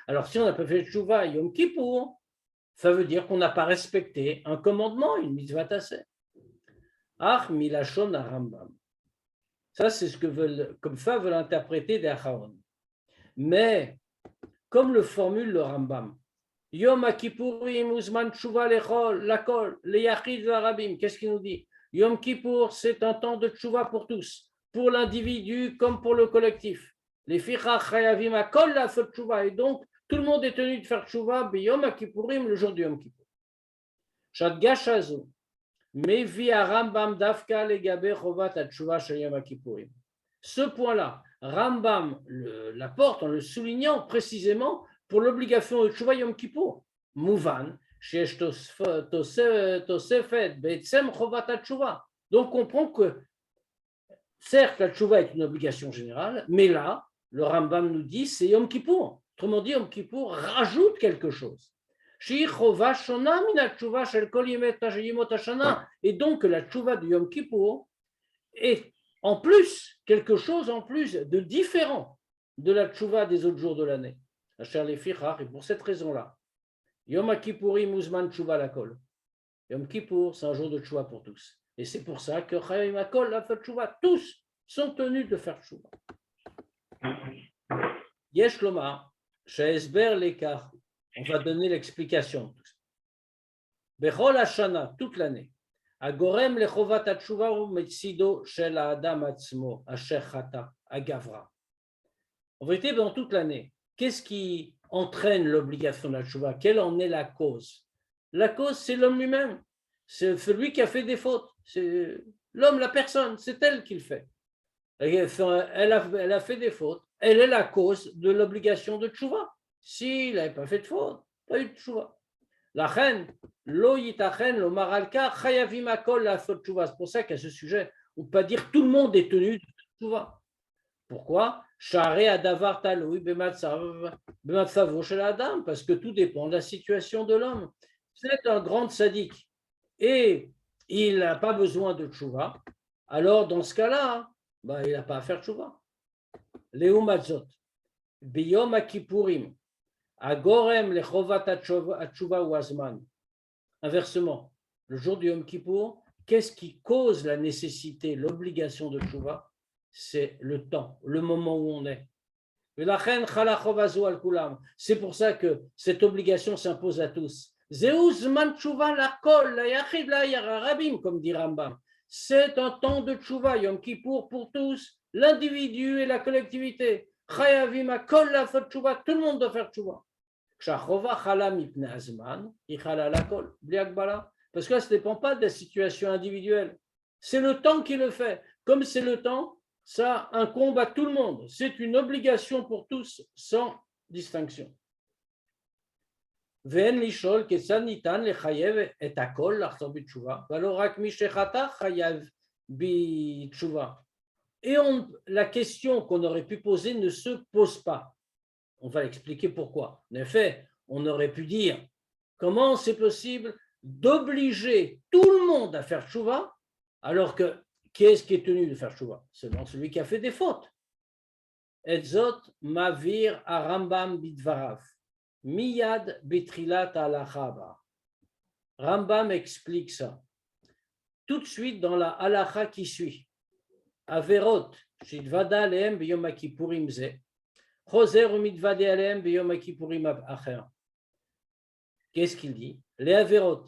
Alors, si on n'a pas fait tchouva Yom Kippour, ça veut dire qu'on n'a pas respecté un commandement, une mitzvah tassé. Ach milachon Rambam. Ça, c'est ce que comme ça veulent interpréter des Acharon. Mais, comme le formule le Rambam, Yom Kippourim, Uzman Tchouva Lechol, Lakol, le Yachid Varabim, qu'est-ce qu'il nous dit? Yom Kippour, c'est un temps de tchouva pour tous, pour l'individu comme pour le collectif. Les Fichach Chayavim Akol la fait tchouva, et donc tout le monde est tenu de faire tchouva, Yom Kippourim, le jour du Yom Kippour. Shadgash Azu, Mevi Rambam Dafka Legabe Chovat Tchouva Shel Yom Kippourim. Ce point-là, Rambam l'apporte en le soulignant précisément pour l'obligation de Tchouva Yom Kippour. Mouvan, Shesh Tosefet, Be'etzem Chovat Tchouva. Donc, on comprend que, certes, la Tchouva est une obligation générale, mais là, le Rambam nous dit c'est Yom Kippour. Autrement dit, Yom Kippour rajoute quelque chose. Et donc, la Tchouva de Yom Kippour est en plus, quelque chose en plus de différent de la tchouva des autres jours de l'année. Et pour cette raison-là, Yom Kippourim Uzman Tchouva Lakol. Yom Kippour, c'est un jour de tchouva pour tous. Et c'est pour ça que Chayim Akol a fait tchouva. Tous sont tenus de faire tchouva. Yesh Lomar, She'esber Lekar. On va donner l'explication de tout ça. Bechol Hashana, toute l'année. Agorem lechovat hatshuva u metzido shel haadam atzmo asher chata agavra. En vérité, dans toute l'année, qu'est-ce qui entraîne l'obligation de la tchouva? Quelle en est la cause? La cause, c'est l'homme lui-même. C'est celui qui a fait des fautes. C'est l'homme, la personne, c'est elle qui le fait. Elle a fait des fautes. Elle est la cause de l'obligation de tchouva. S'il n'avait pas fait de faute, pas eu de tchouva. La reine, lo yitachen, lo maralka, chayavim akol la faute tchouva. C'est pour ça qu'à ce sujet, on ne peut pas dire tout le monde est tenu de tchouva. Pourquoi? Share adavar taloui bematzavo shel adam, parce que tout dépend de la situation de l'homme. C'est un grand sadique et il n'a pas besoin de tchouva. Alors dans ce cas-là, il n'a pas à faire tchouva. Léou matzot, biyom akipurim. Agorem lechovat atchouva ou azman. Inversement, le jour du Yom Kippour, qu'est-ce qui cause la nécessité, l'obligation de tchouva? C'est le temps, le moment où on est. C'est pour ça que cette obligation s'impose à tous. Comme dit Rambam. C'est un temps de tchouva, Yom Kippour pour tous, l'individu et la collectivité. Tout le monde doit faire tchouva. Parce que ça ne dépend pas de la situation individuelle. C'est le temps qui le fait. Comme c'est le temps, ça incombe à tout le monde. C'est une obligation pour tous, sans distinction. Et la question qu'on aurait pu poser ne se pose pas. On va expliquer pourquoi. En effet, on aurait pu dire comment c'est possible d'obliger tout le monde à faire tchouva, alors que qui est-ce qui est tenu de faire tchouva? Seulement celui qui a fait des fautes. Etzot mavir a Rambam bidvarav. Miyad betrilat alachaba. Rambam explique ça. Tout de suite dans la halacha qui suit. Averot, shidvada alehem biyom kippurim ze. Choser ou mitvade alehem biyom kippurim acher. Qu'est-ce qu'il dit? Les averot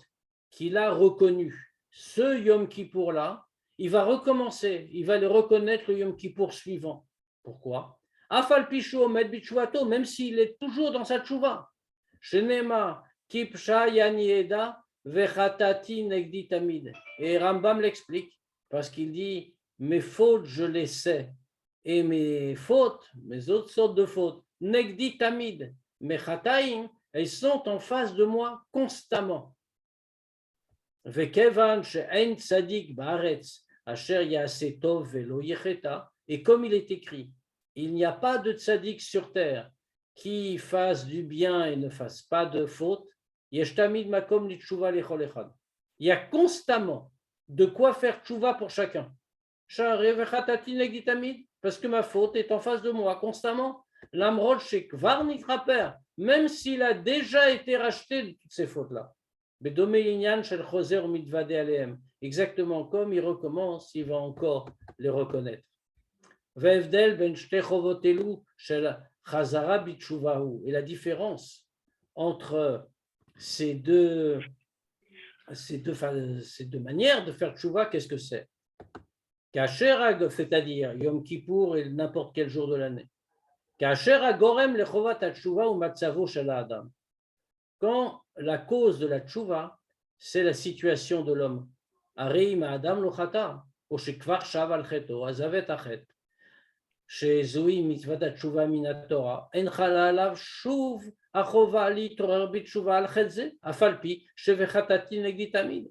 qu'il a reconnus, ce Yom Kippour là, il va recommencer, il va les reconnaître le Yom Kippour suivant. Pourquoi? Afal pisho med bichwato, même s'il est toujours dans sa tchouva. Shenema kipsha yanieda vechatati negdi tamid. Et Rambam l'explique parce qu'il dit mes fautes je les sais et mes fautes, mes autres sortes de fautes, negdi tamid, mes chataim, elles sont en face de moi constamment. Vekevan she'en tzadik ba'aretz asher ya'aseh tov velo yecheta. Et comme il est écrit, il n'y a pas de tzaddik sur terre qui fasse du bien et ne fasse pas de faute. Yesh tamid makom litchouva lechol echad. Il y a constamment de quoi faire tchouva pour chacun. Sha'areh vechatati negdi tamid. parce que ma faute est en face de moi constamment. L'amrod chez Kvar Nitraper, même s'il a déjà été racheté de toutes ces fautes-là. Exactement comme il recommence, il va encore les reconnaître. Et la différence entre ces deux manières de faire tchouva, qu'est-ce que c'est? C'est-à-dire Yom Kippour et n'importe quel jour de l'année. Quand la cause de la tchouva, c'est la situation de l'homme. C'est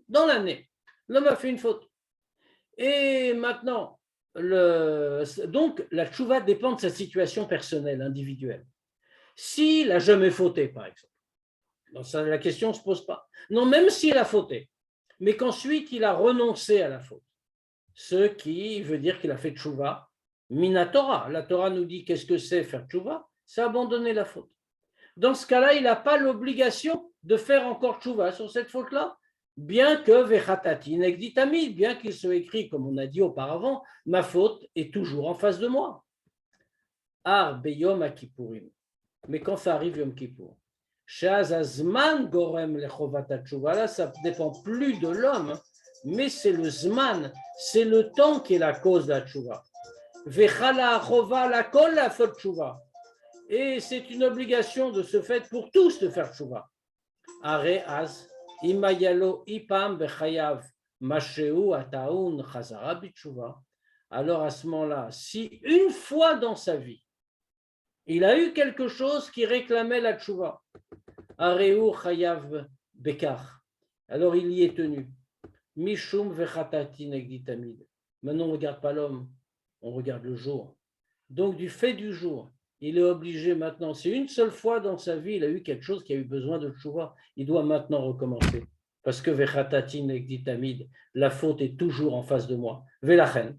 dans l'année, l'homme a fait une faute. Et maintenant, donc la tchouva dépend de sa situation personnelle, individuelle. S'il n'a jamais fauté, par exemple, la question ne se pose pas. Non, même s'il a fauté, mais qu'ensuite il a renoncé à la faute, ce qui veut dire qu'il a fait tchouva minatora. La Torah nous dit qu'est-ce que c'est faire tchouva? C'est abandonner la faute. Dans ce cas-là, il n'a pas l'obligation de faire encore tchouva sur cette faute-là, bien que vechatati negditamid, bien qu'il soit écrit, comme on a dit auparavant, ma faute est toujours en face de moi. Ar beyom akipurim. Mais quand ça arrive Yom Kippour, Shazazman gorem lechovat tchouva, là, ça ne dépend plus de l'homme, mais c'est le zman, c'est le temps qui est la cause de la tchouva. Vechala chova la kol la faute tchouva. Et c'est une obligation de ce fait pour tous de faire tchouva. Are az imayalo ipam bechayav masheu ataun chazara bitchouva. Alors à ce moment-là, si une fois dans sa vie, il a eu quelque chose qui réclamait la tchouva, areu chayav bekar, alors il y est tenu. Mishum vechatati negditamid. Maintenant, on ne regarde pas l'homme, on regarde le jour. Donc, du fait du jour, il est obligé maintenant, c'est une seule fois dans sa vie, il a eu quelque chose qui a eu besoin de tchouva, il doit maintenant recommencer. Parce que vechatati negditamid, la faute est toujours en face de moi. Velachen,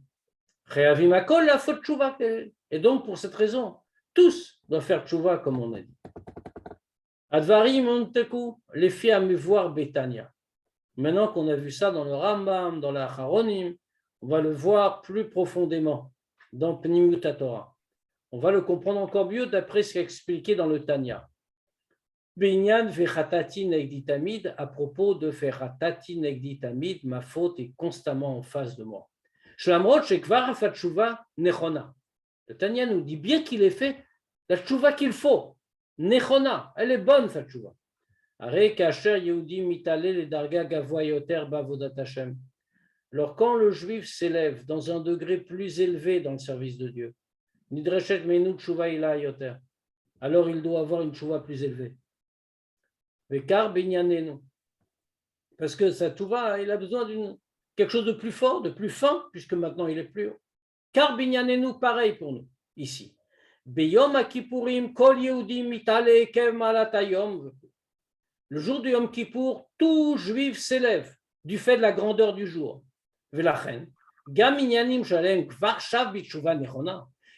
chayavim akol, la faute tchouva. Et donc, pour cette raison, tous doivent faire tchouva, comme on a dit. Advarim onteku, les filles à me voir Betania. Maintenant qu'on a vu ça dans le Rambam, dans la Acharonim, on va le voir plus profondément dans Pnimut Torah. On va le comprendre encore mieux d'après ce qui est expliqué dans le Tanya. Binyan vechatati negditamid, à propos de vechatati negditamid, ma faute est constamment en face de moi. Shlamrot shekvar afat tshuva nechona. Le Tanya nous dit bien qu'il ait fait la tshuva qu'il faut. Nechona, elle est bonne sa tshuva. Alors quand le juif s'élève dans un degré plus élevé dans le service de Dieu, alors il doit avoir une tchouva plus élevée. Parce que sa tchouva, il a besoin de quelque chose de plus fort, de plus fin, puisque maintenant il est plus haut. Car binyanenu, pareil pour nous, ici. Beyom akipurim kol yehudi mitale kev malatayom. Le jour du Yom Kippour, tout juif s'élève du fait de la grandeur du jour.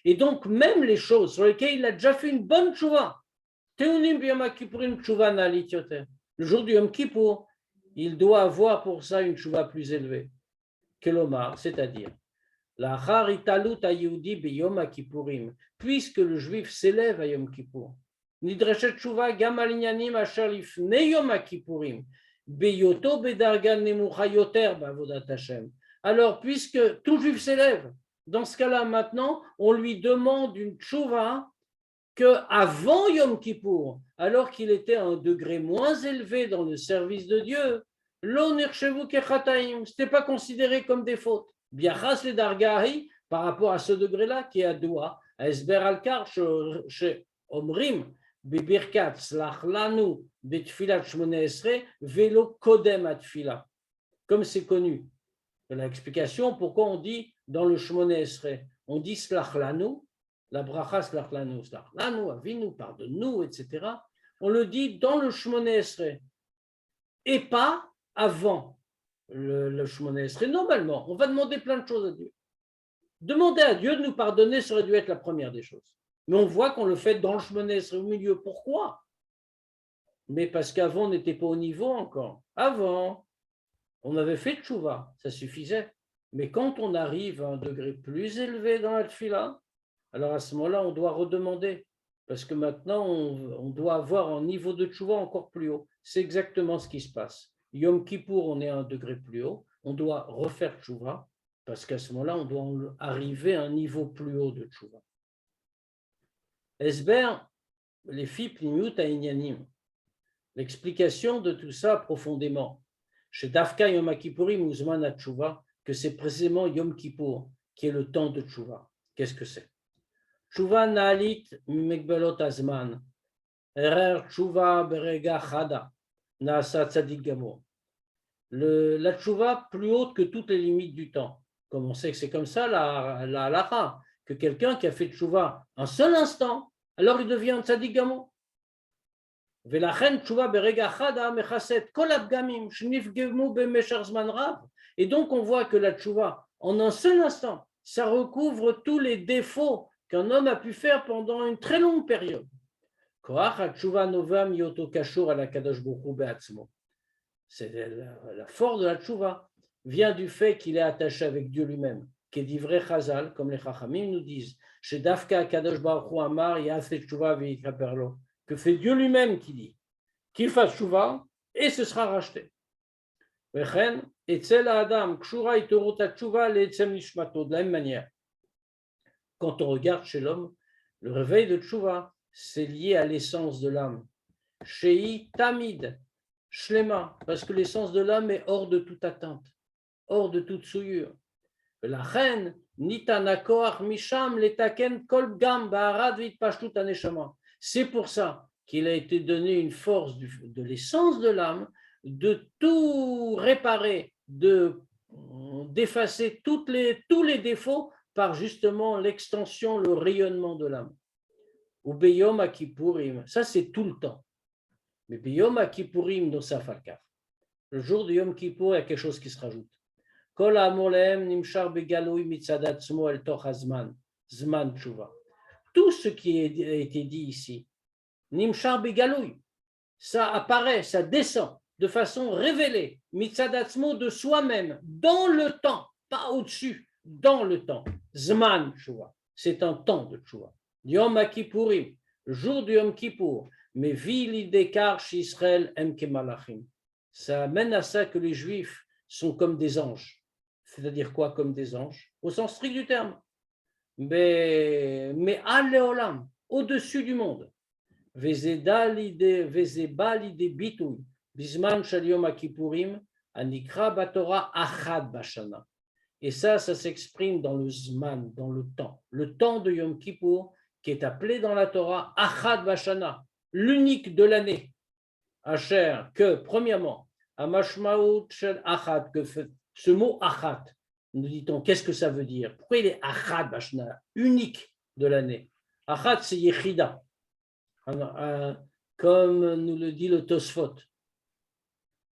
Et donc, même les choses sur lesquelles il a déjà fait une bonne tchouva, le jour du Yom Kippour, il doit avoir pour ça une tchouva plus élevée que l'Omar, c'est-à-dire puisque le juif s'élève à Yom Kippour. Nidreshet tshuva gam al inyanim asher lifnei yom hakippurim beyoto bedarga nemucha yoter ba'avodat Hashem. Alors, puisque tout juif s'élève, dans ce cas-là maintenant, on lui demande une tshuva qu'avant Yom Kippour, alors qu'il était à un degré moins élevé dans le service de Dieu, lo nirchevu kechataim, ce n'était pas considéré comme des fautes. Biachas le dargahi, par rapport à ce degré-là, qui est à doua, à esber al-kar chez Omrim, Bibirkat slach lanu betfilat shmoneh esrei velo kodem atfila. Comme c'est connu, l'explication pourquoi on dit dans le shmoneh esrei, on dit slach lanu, la bracha slach lanu, avinu, pardonne-nous, etc. On le dit dans le shmoneh esrei et pas avant le shmoneh esrei. Normalement, on va demander plein de choses à Dieu. Demander à Dieu de nous pardonner, ça aurait dû être la première des choses. Mais on voit qu'on le fait dans le chemin, c'est au milieu. Pourquoi? Mais parce qu'avant, on n'était pas au niveau encore. Avant, on avait fait tchouva, ça suffisait. Mais quand on arrive à un degré plus élevé dans la tfila, alors à ce moment-là, on doit redemander. Parce que maintenant, on doit avoir un niveau de tchouva encore plus haut. C'est exactement ce qui se passe. Yom Kippour, on est à un degré plus haut. On doit refaire tchouva. Parce qu'à ce moment-là, on doit arriver à un niveau plus haut de tchouva. Esber, les filles plimut à Inyanim. L'explication de tout ça profondément. Chez Dafka Yom Kippourim Uzman à Tchouva, que c'est précisément Yom Kippour qui est le temps de Tchouva. Qu'est-ce que c'est? Tchouva Naalit Mekbelot Azman. Erer Tchouva Berega Chada. Naasa Tzadik Gamor. La Tchouva plus haute que toutes les limites du temps. Comme on sait que c'est comme ça la halakha, que quelqu'un qui a fait Tchouva un seul instant, alors il devient un Tzadik Gamor. Et donc on voit que la tchouva, en un seul instant, ça recouvre tous les défauts qu'un homme a pu faire pendant une très longue période. C'est la force de la tchouva vient du fait qu'il est attaché avec Dieu lui-même. Qui est d'ivré chazal, comme les chachamim nous disent, chez Dafka Kadosh Baruch Hu Amar Ya'aseh tchouva ve'yikaperlo, que fait Dieu lui-même qui dit qu'il fasse tchouva et ce sera racheté. Et de la même manière, quand on regarde chez l'homme, le réveil de tchouva, c'est lié à l'essence de l'âme. Shei tamid, shlema, parce que l'essence de l'âme est hors de toute atteinte, hors de toute souillure. La reine, nitanakoach misham letaken kol gam ba'arad vitpashtut aneshama. C'est pour ça qu'il a été donné une force de l'essence de l'âme, de tout réparer, d'effacer tous les défauts par justement l'extension, le rayonnement de l'âme. Ou Beyom Kippourim, ça c'est tout le temps. Mais Beyom Kippourim nosaf al-kaf. Le jour de Yom Kippour, il y a quelque chose qui se rajoute. Kol ha'amolem nimshar begaloui mitzadatzmo el toch hazman, zman tshuva. Tout ce qui a été dit ici, Nimshar Begaloui, ça apparaît, ça descend de façon révélée, Mitzadatzmo de soi-même, dans le temps, pas au-dessus, dans le temps. Zman Tchouva, c'est un temps de Tchouva. Yom Kippourim, le jour du Yom Kippour, mais Vili Dekar Israël Emke Malachim. Ça amène à ça que les Juifs sont comme des anges. C'est-à-dire quoi comme des anges? Au sens strict du terme. Mais Al-Leolam, au-dessus du monde. Et ça, ça s'exprime dans le Zman, dans le temps de Yom Kippour, qui est appelé dans la Torah Achad Bashana, l'unique de l'année. Asher, que, premièrement, Amashmaut Shel Achad, que ce mot Achad, nous dit-on, qu'est-ce que ça veut dire? Pourquoi il est Achad Bashana, unique de l'année? Achad, c'est Yechida. Comme nous le dit le Tosfot,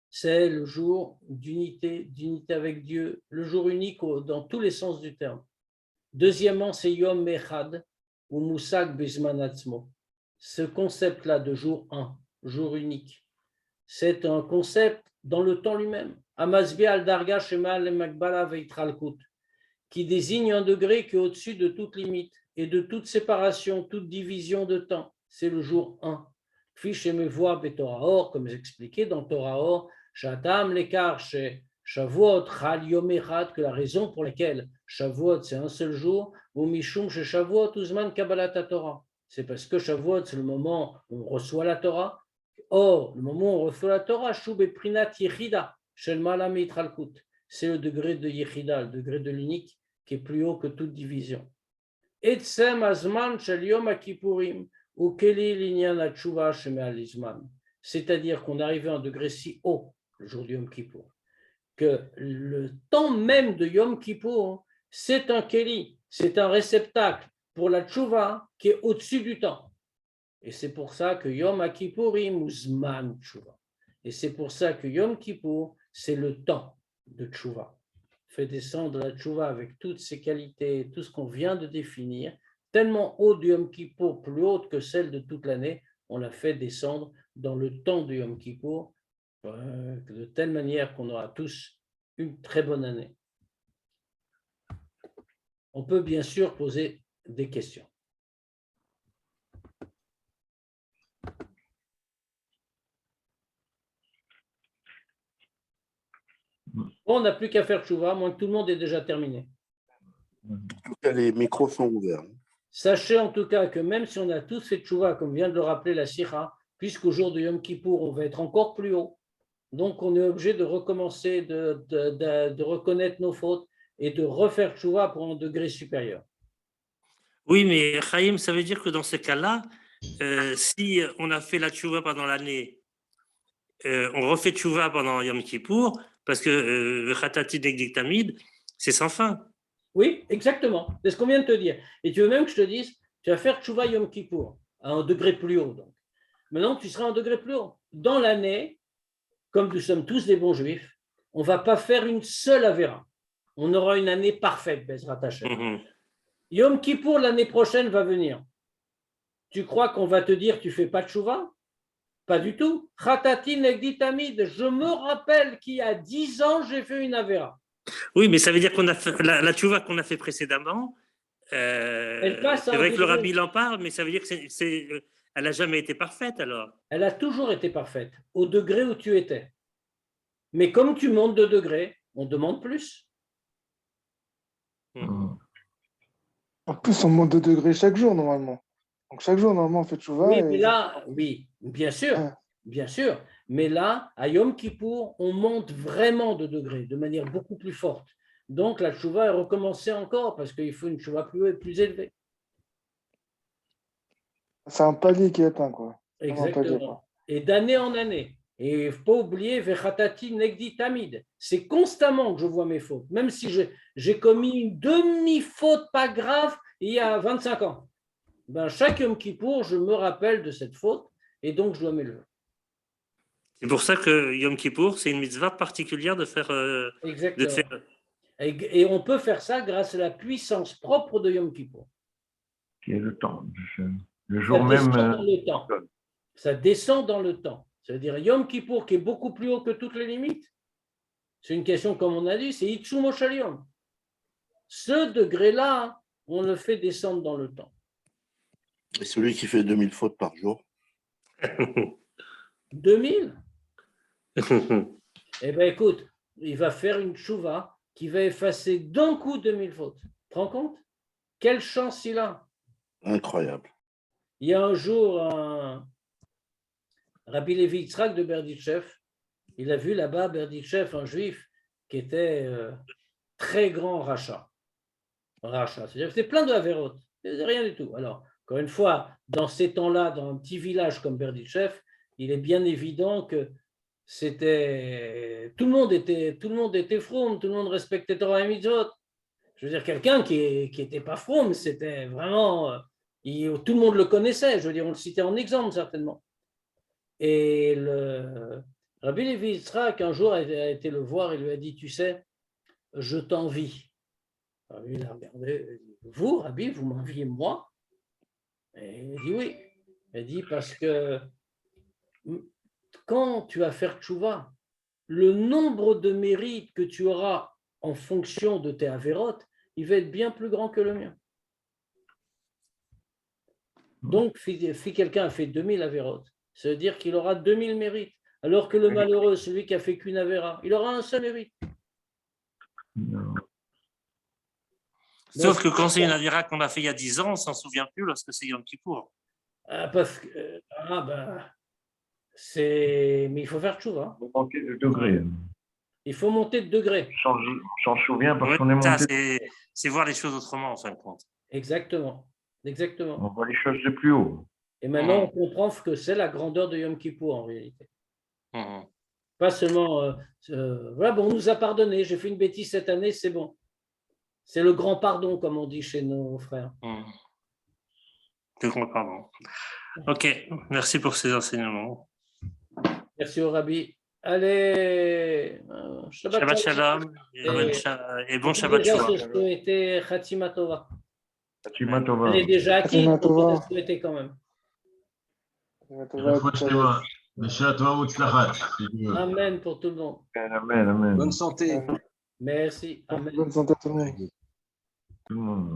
c'est le jour d'unité avec Dieu, le jour unique dans tous les sens du terme. Deuxièmement, c'est Yom Mechad ou Musag Bezman Atzmo. Ce concept-là de jour 1, jour unique, c'est un concept dans le temps lui-même. Amasbi al-Darga Shema le-Magbala Veitralkut, qui désigne un degré qui est au-dessus de toute limite et de toute séparation, toute division de temps. C'est le jour 1. Or, comme j'expliquais dans Torah Or, Shatam l'écart chez Shavuot, Chal Yom Echad, que la raison pour laquelle Shavuot c'est un seul jour, ou Mishum chez Shavuot, Uzman Kabbalat Torah. C'est parce que Shavuot c'est le moment où on reçoit la Torah. Or, le moment où on reçoit la Torah, Shub et Prinat Yechida, Shel Malam Yitralkut. C'est le degré de Yechida, le degré de l'unique, qui est plus haut que toute division. Etsem Azman Shel Yom Kippourim. C'est-à-dire qu'on arrivait à un degré si haut, le jour du Yom Kippour, que le temps même de Yom Kippour, c'est un keli, c'est un réceptacle pour la tchouva qui est au-dessus du temps. Et c'est pour ça que Yom Kippourim Uzman Tchouva. Et c'est pour ça que Yom Kippour, c'est le temps de tchouva. fait descendre la tchouva avec toutes ses qualités, tout ce qu'on vient de définir, tellement haut du Yom Kippour, plus haute que celle de toute l'année, on l'a fait descendre dans le temps du Yom Kippour, de telle manière qu'on aura tous une très bonne année. On peut bien sûr poser des questions. Bon, on n'a plus qu'à faire tchouva, moins que tout le monde est déjà terminé. En tout cas, les micros sont ouverts. Sachez en tout cas que même si on a tous fait tchouva, comme vient de le rappeler la Sikha, puisqu'au jour de Yom Kippour, on va être encore plus haut, donc on est obligé de recommencer, de reconnaître nos fautes et de refaire tchouva pour un degré supérieur. Oui, mais Chaim, ça veut dire que dans ce cas-là, si on a fait la tchouva pendant l'année, on refait tchouva pendant Yom Kippour, parce que le Khatati Nekdiktamid, c'est sans fin. Oui, exactement. C'est ce qu'on vient de te dire. Et tu veux même que je te dise, tu vas faire tchouva Yom Kippour à un degré plus haut. Donc. Maintenant, tu seras à un degré plus haut. Dans l'année, comme nous sommes tous des bons juifs, on ne va pas faire une seule avéra. On aura une année parfaite, Bezrat Hashem. Yom Kippour, l'année prochaine, va venir. Tu crois qu'on va te dire tu ne fais pas de tchouva? Pas du tout. Khatati Negdi Tamid, je me rappelle qu'il y a 10 ans, j'ai fait une avéra. Oui, mais ça veut dire qu'on a fait la tchouva qu'on a fait précédemment. C'est vrai que le Rabbi l'en parle, mais ça veut dire que elle n'a jamais été parfaite alors. Elle a toujours été parfaite, au degré où tu étais. Mais comme tu montes de degré, on demande plus. En plus, on monte de degré chaque jour normalement. Donc chaque jour, normalement, on fait tchouva. Oui, mais là, oui, bien sûr, bien sûr. Mais là, à Yom Kippour, on monte vraiment de degré, de manière beaucoup plus forte. Donc la tchouva est recommencée encore parce qu'il faut une tchouva plus élevée. C'est un palier qui est atteint, quoi. Exactement. Et d'année en année. Et il ne faut pas oublier, Vechatati Negdi Tamid. C'est constamment que je vois mes fautes. Même si j'ai commis une demi-faute pas grave il y a 25 ans. Ben, chaque Yom Kippour, je me rappelle de cette faute et donc je dois m'élever. C'est pour ça que Yom Kippour, c'est une mitzvah particulière de faire. Exactement. Et on peut faire ça grâce à la puissance propre de Yom Kippour. Qui est le temps. Le jour même. Ça descend dans le temps. C'est-à-dire Yom Kippour qui est beaucoup plus haut que toutes les limites. C'est une question, comme on a dit, c'est Itsumo Shalion. Ce degré-là, on le fait descendre dans le temps. Et celui qui fait 2000 fautes par jour? 2000? Eh bien, écoute, il va faire une tchouva qui va effacer d'un coup 2000 fautes. Tu te rends compte? Quelle chance il a! Incroyable. Il y a un jour, Rabbi Levi Yitzhak de Berditchev, il a vu là-bas Berditchev, un juif qui était très grand rachat. C'est-à-dire que c'était plein de Haverot, rien du tout. Alors, encore une fois, dans ces temps-là, dans un petit village comme Berditchev, il est bien évident que c'était tout le monde était froum, tout le monde respectait Torah et Mitzvot. Je veux dire, quelqu'un qui n'était pas froum, c'était vraiment tout le monde le connaissait. Je veux dire, on le citait en exemple certainement. Et le Rabbi Levi Yitzhak un jour a été le voir et lui a dit, tu sais, je t'envie. Alors, lui, il a regardé, vous, Rabbi, vous m'enviez moi? Et il dit oui. Il dit parce que quand tu vas faire tchouva, le nombre de mérites que tu auras en fonction de tes avérotes, il va être bien plus grand que le mien. Donc, si quelqu'un a fait 2000 avérotes, ça veut dire qu'il aura 2000 mérites, alors que le malheureux, celui qui a fait qu'une avéra, il aura un seul mérite. Sauf que quand c'est une avéra qu'on a fait il y a 10 ans, on ne s'en souvient plus lorsque c'est Yom Kippour. Parce que, mais il faut faire tchouva. Il faut monter de degré. Il faut monter de degré. On s'en souvient parce qu'on est monté. C'est voir les choses autrement, en fin de compte. Exactement. Exactement. On voit les choses de plus haut. Et maintenant, on comprend que c'est la grandeur de Yom Kippour en réalité. Pas seulement, voilà, bon, on nous a pardonné, j'ai fait une bêtise cette année, c'est bon. C'est le grand pardon, comme on dit chez nos frères. Le grand pardon. Ok, merci pour ces enseignements. Merci au Rabbi. Allez, Shabbat Shalom et bon Shabbat Déjà, Shalom. se souhaiter Khatima Tova. Fatima Tova. Elle est déjà acquise, Khatima mais on Tova. va la souhaiter quand même. רפואה שלמה, בשעה טובה ומוצלחת. Amen pour tout le monde. Amen, amen. Bonne santé. Merci. Amen. Bonne santé à tout le monde. Tout le monde.